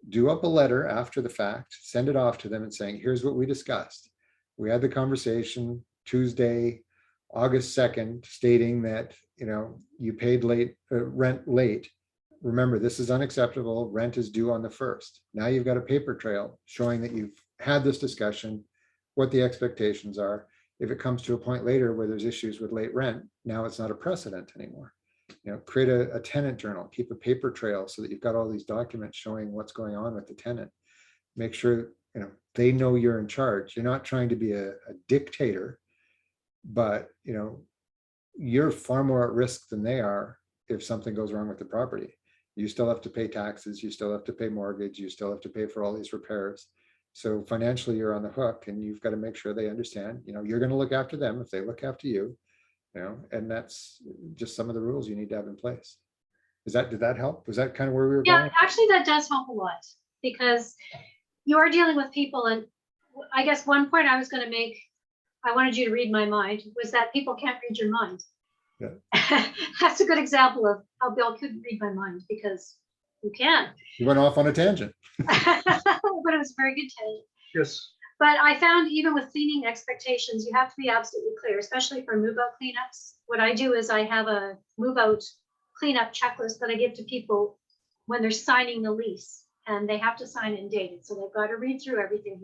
do up a letter after the fact, send it off to them and saying, here's what we discussed. We had the conversation Tuesday, August 2nd, stating that, you paid rent late. Remember, this is unacceptable. Rent is due on the 1st. Now you've got a paper trail showing that you've had this discussion, what the expectations are. If it comes to a point later where there's issues with late rent, now it's not a precedent anymore. Create a tenant journal, keep a paper trail so that you've got all these documents showing what's going on with the tenant. Make sure, they know you're in charge. You're not trying to be a dictator, but, you're far more at risk than they are if something goes wrong with the property. You still have to pay taxes, you still have to pay mortgage, you still have to pay for all these repairs. So financially you're on the hook, and you've got to make sure they understand, you're going to look after them if they look after you, and that's just some of the rules you need to have in place. Did that help? Was that kind of where we were going? Yeah, actually that does help a lot, because you are dealing with people. And I guess one point I was going to make, I wanted you to read my mind, was that people can't read your mind. Yeah. That's a good example of how Bill couldn't read my mind, because you can. You went off on a tangent. But it was a very good tangent. Yes. But I found even with cleaning expectations, you have to be absolutely clear, especially for move-out cleanups. What I do is I have a move-out cleanup checklist that I give to people when they're signing the lease, and they have to sign it and date it. So they've got to read through everything.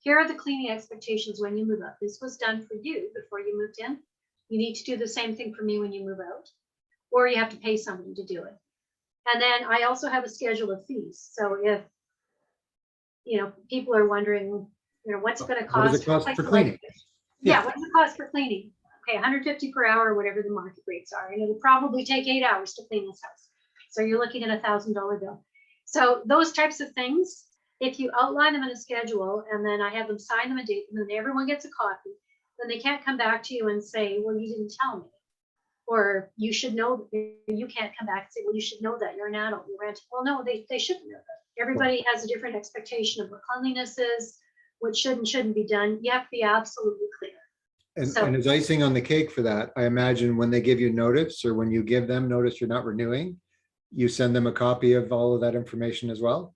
Here are the cleaning expectations when you move out. This was done for you before you moved in. You need to do the same thing for me when you move out, or you have to pay somebody to do it. And then I also have a schedule of fees. So if, people are wondering, what's it going to cost? What does it cost for cleaning? Yeah, what does it cost for cleaning? Okay, 150 per hour, whatever the market rates are. And it'll probably take 8 hours to clean this house. So you're looking at $1,000 bill. So those types of things, if you outline them in a schedule, and then I have them sign them and date them, and everyone gets a copy, then they can't come back to you and say, well, you didn't tell me. Or you should know. You can't come back and say, well, you should know that you're an adult, you're renting. Well, no, they shouldn't know that. Everybody has a different expectation of what cleanliness is, what should and shouldn't be done. You have to be absolutely clear. And as icing on the cake for that, I imagine when they give you notice, or when you give them notice you're not renewing, you send them a copy of all of that information as well.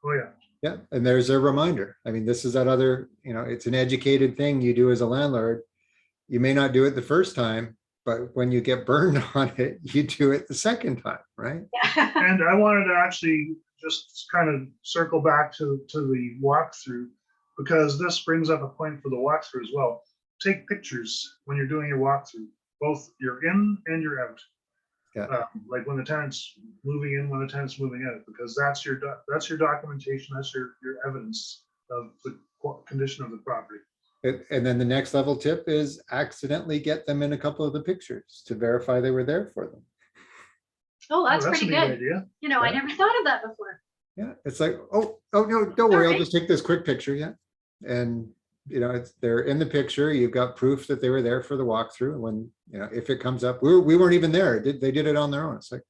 Oh, yeah. Yeah. And there's a reminder. I mean, this is that other, it's an educated thing you do as a landlord. You may not do it the first time, but when you get burned on it, you do it the second time, right? Yeah. And I wanted to actually just kind of circle back to the walkthrough, because this brings up a point for the walkthrough as well. take pictures when you're doing your walkthrough, both you're in and you're out. Yeah. Like when the tenant's moving in, when the tenant's moving out, because that's your documentation, that's your evidence of the condition of the property. And then the next level tip is accidentally get them in a couple of the pictures to verify they were there for them. Oh, that's a pretty neat good. idea. You know, I Yeah. never thought of that before. Yeah, it's like, oh no, don't worry, I'll Sorry. just take this quick picture. Yeah. And you know, they're in the picture, you've got proof that they were there for the walkthrough. And when, you know, if it comes up, we weren't even there. They did it on their own. It's like,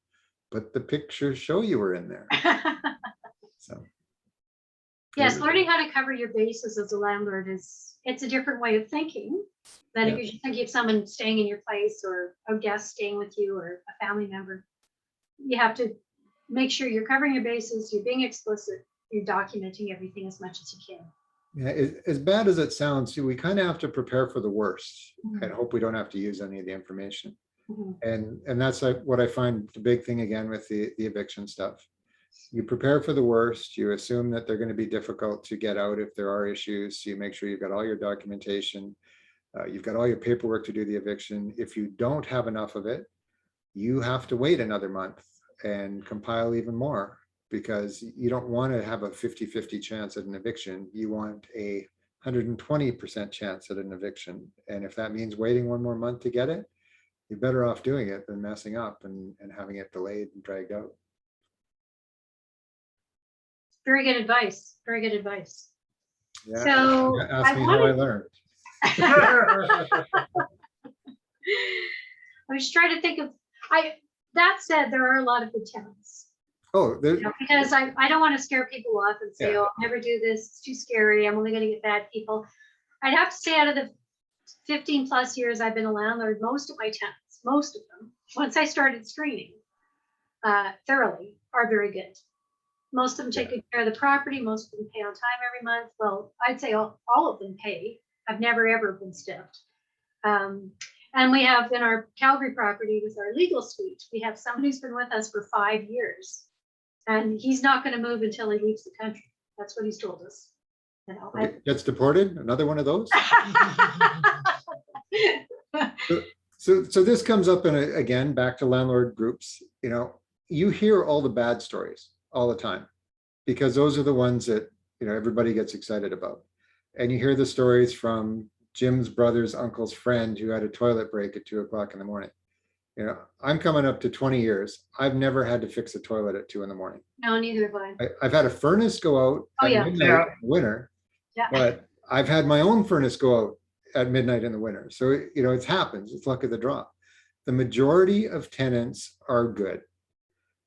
but the pictures show you were in there. So Yes, learning how to cover your bases as a landlord it's a different way of thinking than if you're thinking of someone staying in your place or a guest staying with you or a family member. You have to make sure you're covering your bases, you're being explicit, you're documenting everything as much as you can. yeah, as bad as it sounds, we kind of have to prepare for the worst Mhm. and hope we don't have to use any of the information. Mhm. And that's like what I find the big thing again with the eviction stuff. You prepare for the worst, you assume that they're going to be difficult to get out if there are issues. You make sure you've got all your documentation, you've got all your paperwork to do the eviction. If you don't have enough of it, you have to wait another month and compile even more, because you don't want to have a 50-50 chance at an eviction. You want a 120% chance at an eviction. And if that means waiting one more month to get it, you're better off doing it than messing up and having it delayed and dragged out. Very good advice. Very good advice. Yeah. So Ask me how I learned. I was trying to think of, that said, there are a lot of good tenants. Oh, You know, because I don't want to scare people off and say, Yeah. oh, I'll never do this, it's too scary, I'm only going to get bad people. I'd have to say out of the 15 plus years I've been a landlord, most of my tenants, most of them, once I started screening thoroughly, are very good. Most of them take good care of the property, most of them pay on time every month. Well, I'd say all of them pay. I've never ever been stiffed. And we have in our Calgary property with our legal suite, we have somebody who's been with us for 5 years. And he's not going to move until he leaves the country. That's what he's told us. You know, gets deported, another one of those. So this comes up in again, back to landlord groups. You know, you hear all the bad stories all the time, because those are the ones that, you know, everybody gets excited about. And you hear the stories from Jim's brother's uncle's friend who had a toilet break at 2 o'clock in the morning. You know, I'm coming up to 20 years. I've never had to fix a toilet at 2 in the morning. No, neither have I. I've had a furnace go out at midnight in the winter, but I've had my own furnace go out at midnight in the winter. So, you know, it happens. It's luck of the draw. The majority of tenants are good.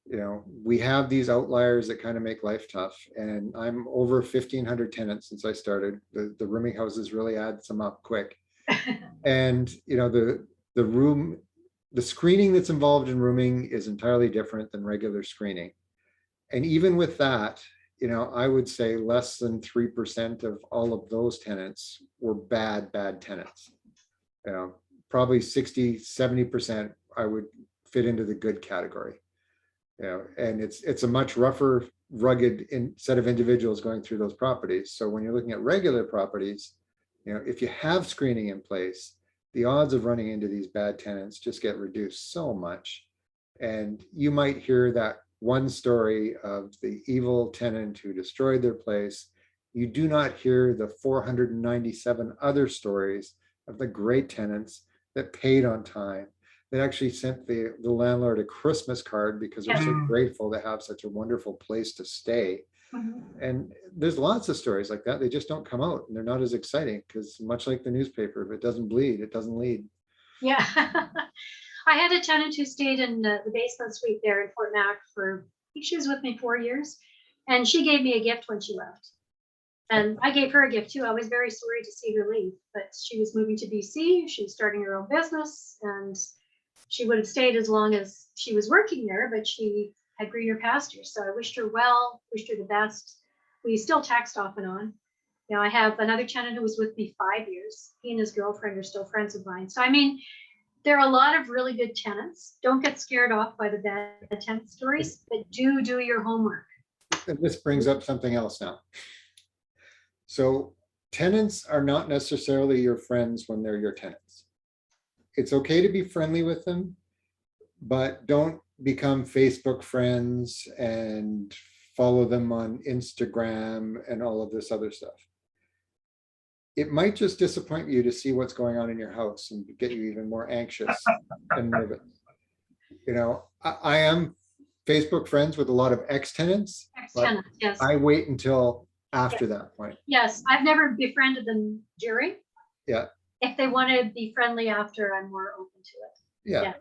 You know, we have these outliers that kind of make life tough. And I'm over 1,500 tenants since I started. The rooming houses really add some up quick. And, you know, the screening that's involved in rooming is entirely different than regular screening. And even with that, you know, I would say less than 3% of all of those tenants were bad tenants. You know, probably 60-70% I would fit into the good category. You know, and it's a much rougher, rugged set of individuals going through those properties. So when you're looking at regular properties, you know, if you have screening in place, the odds of running into these bad tenants just get reduced so much. And you might hear that one story of the evil tenant who destroyed their place. You do not hear the 497 other stories of the great tenants that paid on time, that actually sent the landlord a Christmas card because they're so grateful to have such a wonderful place to stay. And there's lots of stories like that. They just don't come out, and they're not as exciting, because much like the newspaper, if it doesn't bleed, it doesn't lead. Yeah. I had a tenant who stayed in the basement suite there in Fort Mac for, I think she was with me 4 years, and she gave me a gift when she left. And I gave her a gift too. I was very sorry to see her leave, but she was moving to BC. She was starting her own business, and she would have stayed as long as she was working there, but she had greener pastures. So I wished her well, wished her the best. We still text off and on. You know, I have another tenant who was with me 5 years. He and his girlfriend are still friends of mine. So, I mean, there are a lot of really good tenants. Don't get scared off by the bad tenant stories, but do your homework. And this brings up something else now. So tenants are not necessarily your friends when they're your tenants. It's okay to be friendly with them, but don't become Facebook friends and follow them on Instagram and all of this other stuff. It might just disappoint you to see what's going on in your house and get you even more anxious and nervous. You know, I am Facebook friends with a lot of ex-tenants, but Ex-tenants, yes. I wait until after that point. Yes, I've never befriended them during. Yeah. If they want to be friendly after, I'm more open to it. Yeah. Yeah.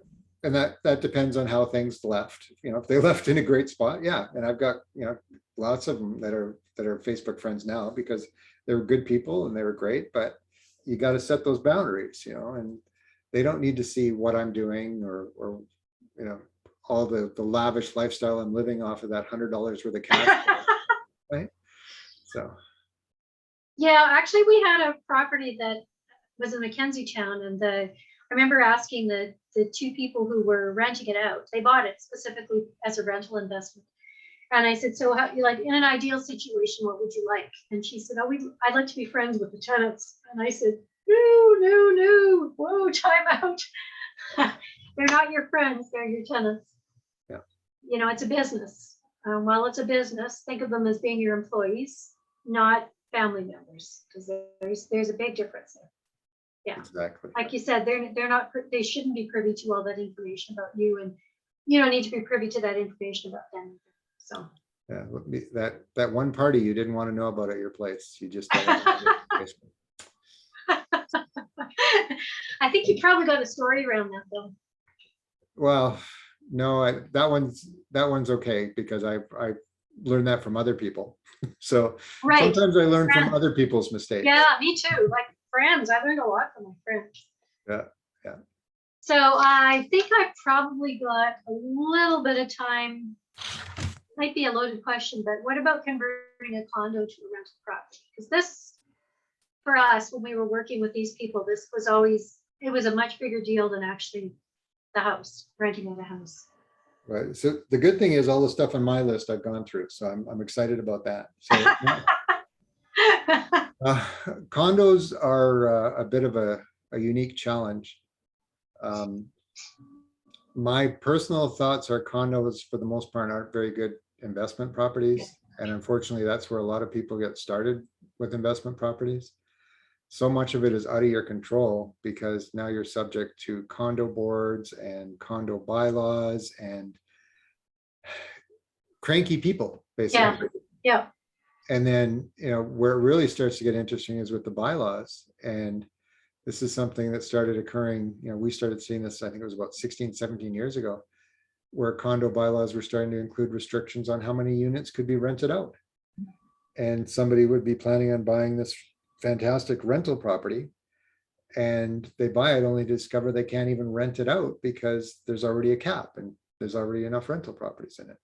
And that depends on how things left. You know, if they left in a great spot, yeah. And I've got, you know, lots of them that are Facebook friends now because they were good people and they were great, but you got to set those boundaries, you know, and they don't need to see what I'm doing or you know, all the lavish lifestyle I'm living off of that $100 worth of cash. Right. So. Yeah, actually, we had a property that was in Mackenzie town, and I remember asking the two people who were renting it out. They bought it specifically as a rental investment, and I said, "So, how, like in an ideal situation, what would you like?" And she said, "Oh, I'd like to be friends with the tenants." And I said, "No, whoa, time out. They're not your friends; they're your tenants. Yeah, you know, it's a business. While it's a business, think of them as being your employees, not family members, because there's a big difference there." Yeah, exactly. like you said, they're not, they shouldn't be privy to all that information about you, and you don't need to be privy to that information about them. So yeah, that one party you didn't want to know about at your place, you just don't want to I think you probably got a story around that though. Well, no, that one's okay because I learned that from other people. So right. Sometimes I learn from other people's mistakes. Yeah, me too. Like friends, I learned a lot from my friends. Yeah. So I think I probably got a little bit of time. Might be a loaded question, but what about converting a condo to a rental property? Because this, for us, when we were working with these people, this was always, it was a much bigger deal than actually the house, renting of a house. Right. So the good thing is all the stuff on my list I've gone through. So I'm excited about that. So condos are a bit of a unique challenge. My personal thoughts are condos for the most part aren't very good investment properties. And unfortunately, that's where a lot of people get started with investment properties. So much of it is out of your control because now you're subject to condo boards and condo bylaws and cranky people, basically. Yeah. And then, you know, where it really starts to get interesting is with the bylaws. And this is something that started occurring, you know, we started seeing this, I think it was about 16, 17 years ago, where condo bylaws were starting to include restrictions on how many units could be rented out. And somebody would be planning on buying this fantastic rental property and they buy it only to discover they can't even rent it out because there's already a cap and there's already enough rental properties in it.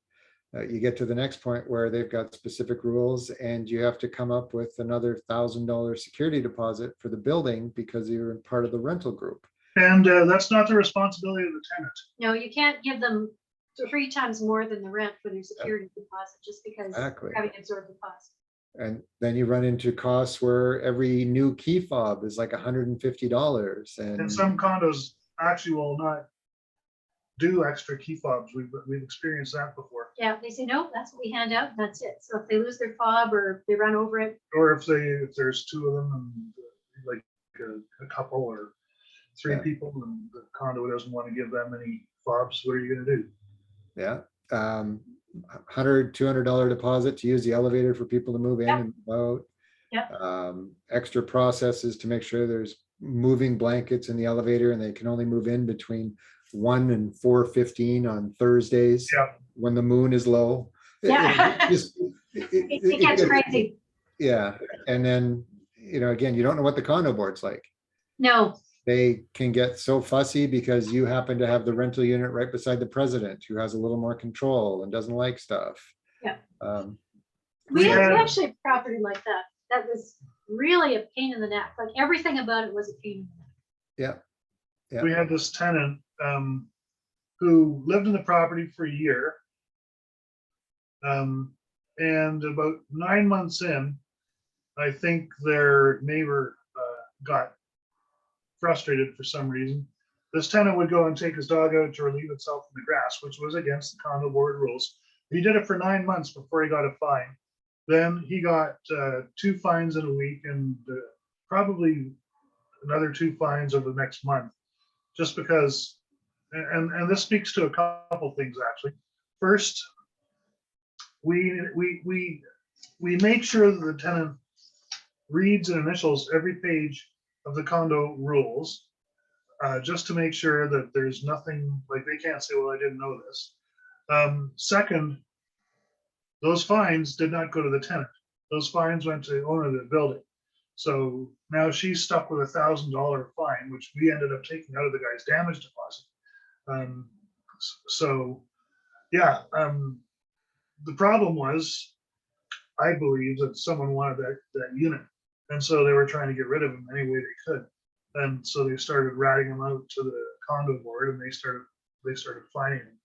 You get to the next point where they've got specific rules and you have to come up with another $1,000 security deposit for the building because you're part of the rental group. And that's not the responsibility of the tenant. No, you can't give them 3 times more than the rent for their security deposit just because having absorbed the cost. And then you run into costs where every new key fob is like $150. And some condos actually will not do extra key fobs. We've experienced that before. Yeah, they say, no, that's what we hand out, and that's it. So if they lose their fob or they run over it. Or if there's 2 of them and like a couple or 3 people and the condo doesn't want to give that many fobs, what are you going to do? Yeah. $100, $200 deposit to use the elevator for people to move in and out. Extra processes to make sure there's moving blankets in the elevator and they can only move in between 1 and 4:15 on Thursdays when the moon is low. It gets crazy. Yeah. And then, you know, again, you don't know what the condo board's like. No. They can get so fussy because you happen to have the rental unit right beside the president who has a little more control and doesn't like stuff. Yeah. We actually had a property like that. That was really a pain in the neck. Like everything about it was a pain in the neck. Yeah. We had this tenant who lived in the property for a year. And about 9 months in, I think their neighbor got frustrated for some reason. This tenant would go and take his dog out to relieve itself in the grass, which was against the condo board rules. He did it for 9 months before he got a fine. Then he got 2 fines in a week and probably another 2 fines over the next month, just because. And this speaks to a couple things actually. First, we make sure that the tenant reads and initials every page of the condo rules, just to make sure that there's nothing, like they can't say, well, I didn't know this. Second, those fines did not go to the tenant. Those fines went to the owner of the building. So now she's stuck with $1,000 fine, which we ended up taking out of the guy's damage deposit. So yeah, the problem was, I believe that someone wanted that unit. And so they were trying to get rid of him any way they could. And so they started ratting him out to the condo board, and they started fining him.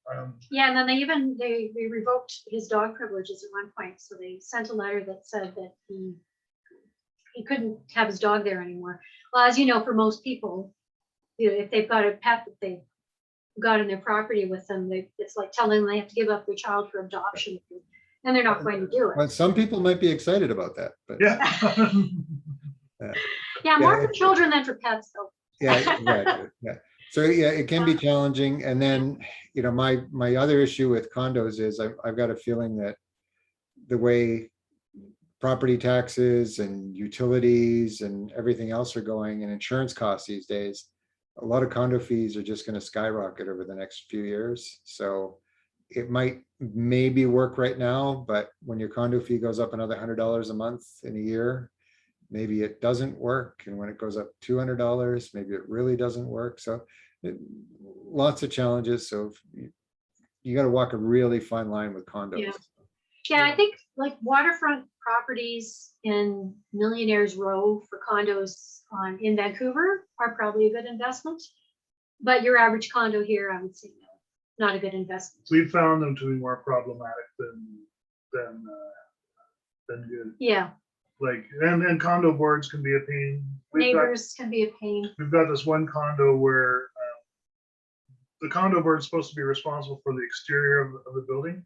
Yeah, and then they revoked his dog privileges at one point. So they sent a letter that said that he couldn't have his dog there anymore. Well, as you know, for most people, if they've got a pet that they've got in their property with them, it's like telling them they have to give up their child for adoption, and they're not going to do it. Well, some people might be excited about that, but Yeah. Yeah, more for children than for pets, though. yeah, exactly. Yeah. So yeah, it can be challenging. And then, my other issue with condos is I've got a feeling that the way property taxes and utilities and everything else are going, and insurance costs these days, a lot of condo fees are just going to skyrocket over the next few years. So it might maybe work right now, but when your condo fee goes up another $100 a month in a year, maybe it doesn't work. And when it goes up $200, maybe it really doesn't work. So lots of challenges. So you got to walk a really fine line with condos. Yeah, I think like waterfront properties in Millionaires Row for condos in Vancouver are probably a good investment. But your average condo here, I would say no, not a good investment. We found them to be more problematic than good. Yeah. Like, and condo boards can be a pain. Neighbors can be a pain. We've got this one condo where the condo board is supposed to be responsible for the exterior of the building.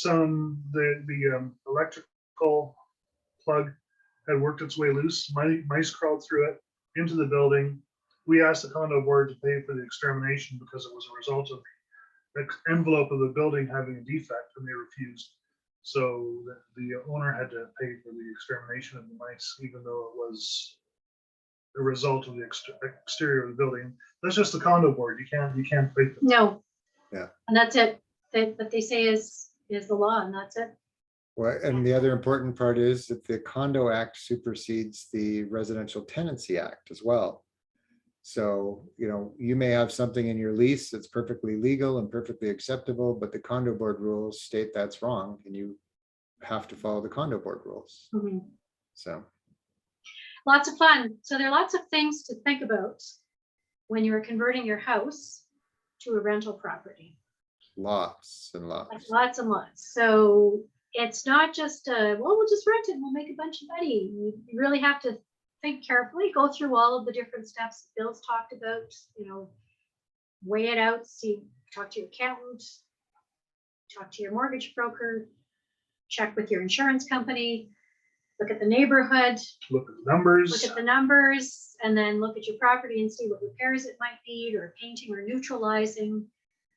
The electrical plug had worked its way loose. Mice crawled through it into the building. We asked the condo board to pay for the extermination because it was a result of the envelope of the building having a defect, and they refused. So the owner had to pay for the extermination of the mice, even though it was a result of the exterior of the building. That's just the condo board. You can't fight them. No. Yeah. And that's it. What they say is the law, and that's it. Well, and the other important part is that the Condo Act supersedes the Residential Tenancy Act as well. So, you may have something in your lease that's perfectly legal and perfectly acceptable, but the condo board rules state that's wrong, and you have to follow the condo board rules. Mm-hmm. So lots of fun. So there are lots of things to think about when you're converting your house to a rental property. Lots and lots. Like lots and lots. So it's not just we'll just rent it and we'll make a bunch of money. You really have to think carefully, go through all of the different steps Bill's talked about, weigh it out, talk to your accountant, talk to your mortgage broker, check with your insurance company, look at the neighborhood, Look at the numbers, and then look at your property and see what repairs it might need, or painting or neutralizing,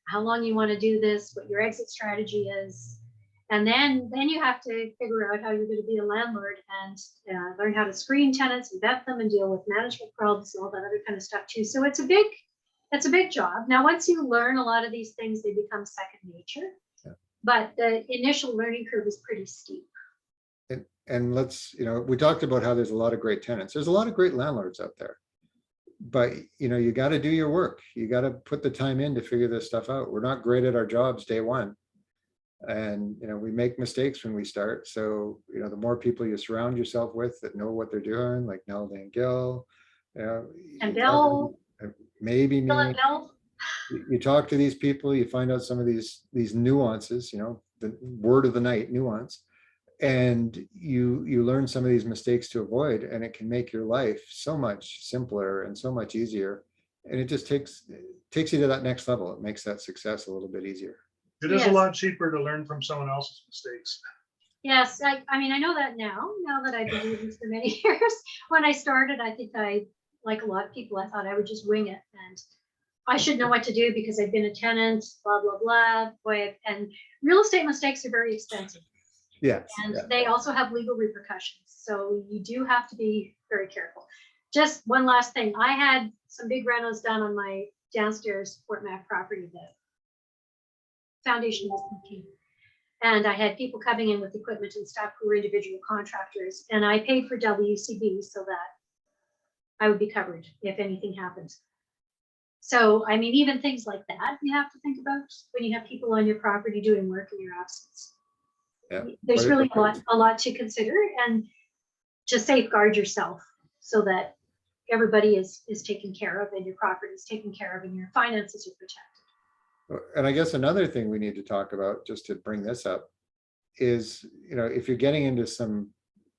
how long you want to do this, what your exit strategy is. And then you have to figure out how you're going to be a landlord and learn how to screen tenants and vet them and deal with management problems and all that other kind of stuff too. So it's a big job. Now, once you learn a lot of these things, they become second nature. Yeah. But the initial learning curve is pretty steep. And let's, we talked about how there's a lot of great tenants. There's a lot of great landlords out there. But, you got to do your work. You got to put the time in to figure this stuff out. We're not great at our jobs day one. And, we make mistakes when we start. So, the more people you surround yourself with that know what they're doing, like Nelda and Gil, and Bill, maybe Bill me, and Bill. You talk to these people, you find out some of these nuances, the word of the night, nuance. And you learn some of these mistakes to avoid, and it can make your life so much simpler and so much easier. And it just takes you to that next level. It makes that success a little bit easier. It is a Yes. lot cheaper to learn from someone else's mistakes. Yes, I mean, I know that now that I've been doing this for many years. When I started, I think like a lot of people, I thought I would just wing it and I should know what to do because I've been a tenant, blah, blah, blah. Boy, and real estate mistakes are very expensive. Yes. And Yeah. they also have legal repercussions. So you do have to be very careful. Just one last thing. I had some big renos done on my downstairs Fort Mac property. The foundation was leaking. And I had people coming in with equipment and stuff who were individual contractors. And I paid for WCB so that I would be covered if anything happens. So, I mean, even things like that you have to think about when you have people on your property doing work in your absence. Yeah. There's really a lot to consider and to safeguard yourself so that everybody is taken care of and your property is taken care of and your finances are protected. And I guess another thing we need to talk about, just to bring this up, is, if you're getting into some,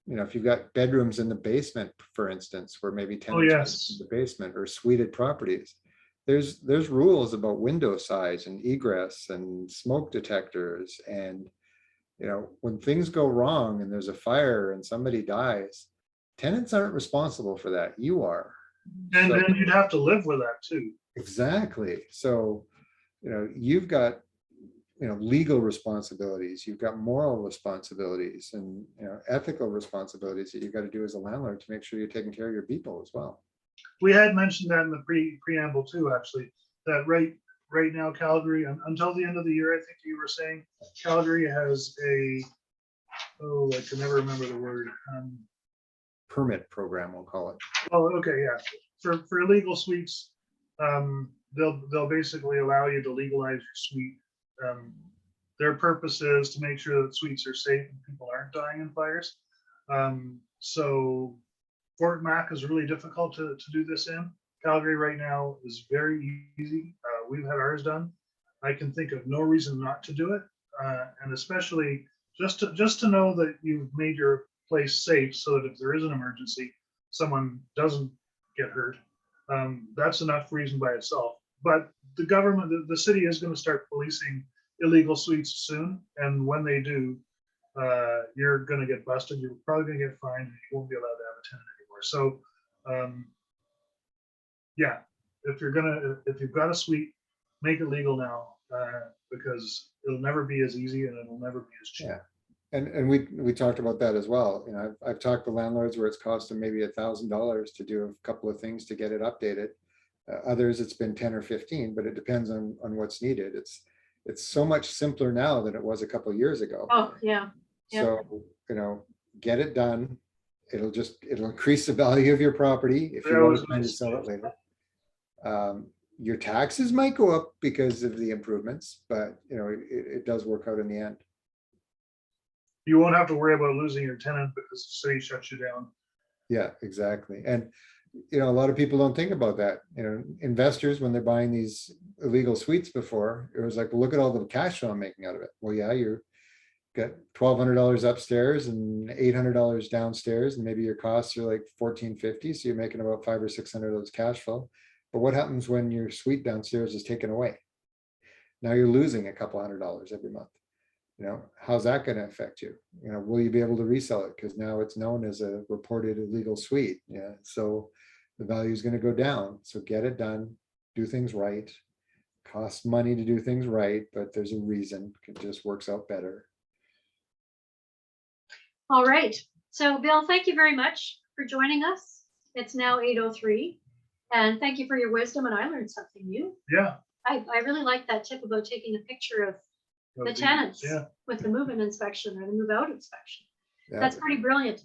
if you've got bedrooms in the basement, for instance, where maybe tenants yes. in the basement, or suited properties, there's rules about window size and egress and smoke detectors. And when things go wrong and there's a fire and somebody dies, tenants aren't responsible for that. You are. And So, then you'd have to live with that too. exactly. So, you've got, legal responsibilities, you've got moral responsibilities, and, ethical responsibilities that you've got to do as a landlord to make sure you're taking care of your people as well. We had mentioned that in the preamble too, actually, that right now, Calgary, until the end of the year, I think you were saying, Calgary has I can never remember the word. Permit program, we'll call it. Oh, okay, yeah. For illegal suites, they'll basically allow you to legalize your suite. Their purpose is to make sure that suites are safe and people aren't dying in fires. So Fort Mac is really difficult to do this in. Calgary right now is very easy. We've had ours done. I can think of no reason not to do it, and especially just to know that you've made your place safe, so that if there is an emergency, someone doesn't get hurt. That's enough reason by itself. But the government, the city is going to start policing illegal suites soon, and when they do, you're going to get busted. You're probably going to get fined, and you won't be allowed to have a tenant anymore. So, yeah, if you've got a suite, make it legal now, because it'll never be as easy and it'll never be as cheap. Yeah. And we talked about that as well. I've talked to landlords where it's cost them maybe $1,000 to do a couple of things to get it updated. Others, it's been 10 or 15, but it depends on what's needed. It's so much simpler now than it was a couple of years ago. Oh, yeah. So, get it done. It'll increase the value of your property if you are trying to sell it later. Your taxes might go up because of the improvements, but it does work out in the end. You won't have to worry about losing your tenant because the city shuts you down. Yeah, exactly. And a lot of people don't think about that. Investors, when they're buying these illegal suites before, it was like, well, look at all the cash flow I'm making out of it. Well, yeah, you're got $1,200 upstairs and $800 downstairs, and maybe your costs are like $1,450, so you're making about $500 or $600 cash flow. But what happens when your suite downstairs is taken away? Now you're losing a couple $100 every month. How's that going to affect you? Will you be able to resell it? Because now it's known as a reported illegal suite. Yeah. So the value is going to go down. So get it done, do things right. Costs money to do things right, but there's a reason. It just works out better. All right. So Bill, thank you very much for joining us. It's now 8:03. And thank you for your wisdom. And I learned something new. Yeah. I really like that tip about taking a picture of the tenants with the move-in inspection or the move-out inspection. Yeah. That's pretty brilliant.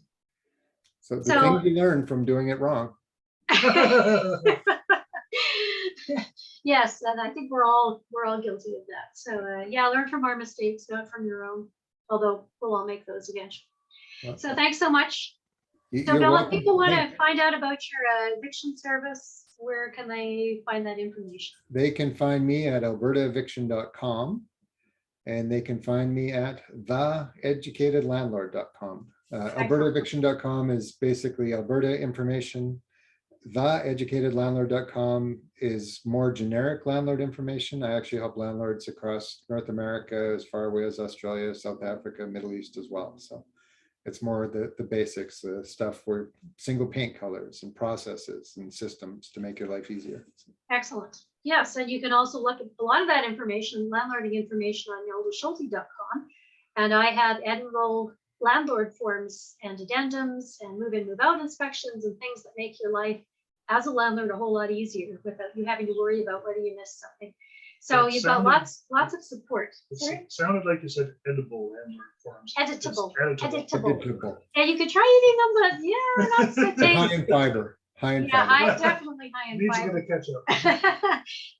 So the things you learn from doing it wrong. Yes, and I think we're all guilty of that. So yeah, learn from our mistakes, not from your own. Although we'll all make those again. So thanks so much. So Bill, if people want to find out about your eviction service, where can they find that information? They can find me at albertaeviction.com. and they can find me at theeducatedlandlord.com. AlbertaEviction.com is basically Alberta information. Theeducatedlandlord.com is more generic landlord information. I actually help landlords across North America, as far away as Australia, South Africa, Middle East as well. So it's more the basics, the stuff where single paint colors and processes and systems to make your life easier. Excellent. Yes, and you can also look at a lot of that information, landlording information, on neldaschulte.com. And I have annual landlord forms and addendums and move in, move out inspections and things that make your life as a landlord a whole lot easier without you having to worry about whether you missed something. So That you've got sounded- lots of support. It Sorry? sounded like you said edible landlord forms. Editable. It's editable. Editable. Yeah, you could try eating them, but yeah, not so High in tasty. fiber. High in Yeah, fiber. definitely high in Needs a fiber. bit of ketchup.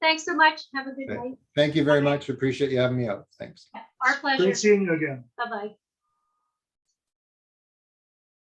Thanks so much. Have a good Okay. night. Thank you very much. Appreciate you having me out. Thanks. Our pleasure. Great seeing you again. Bye-bye.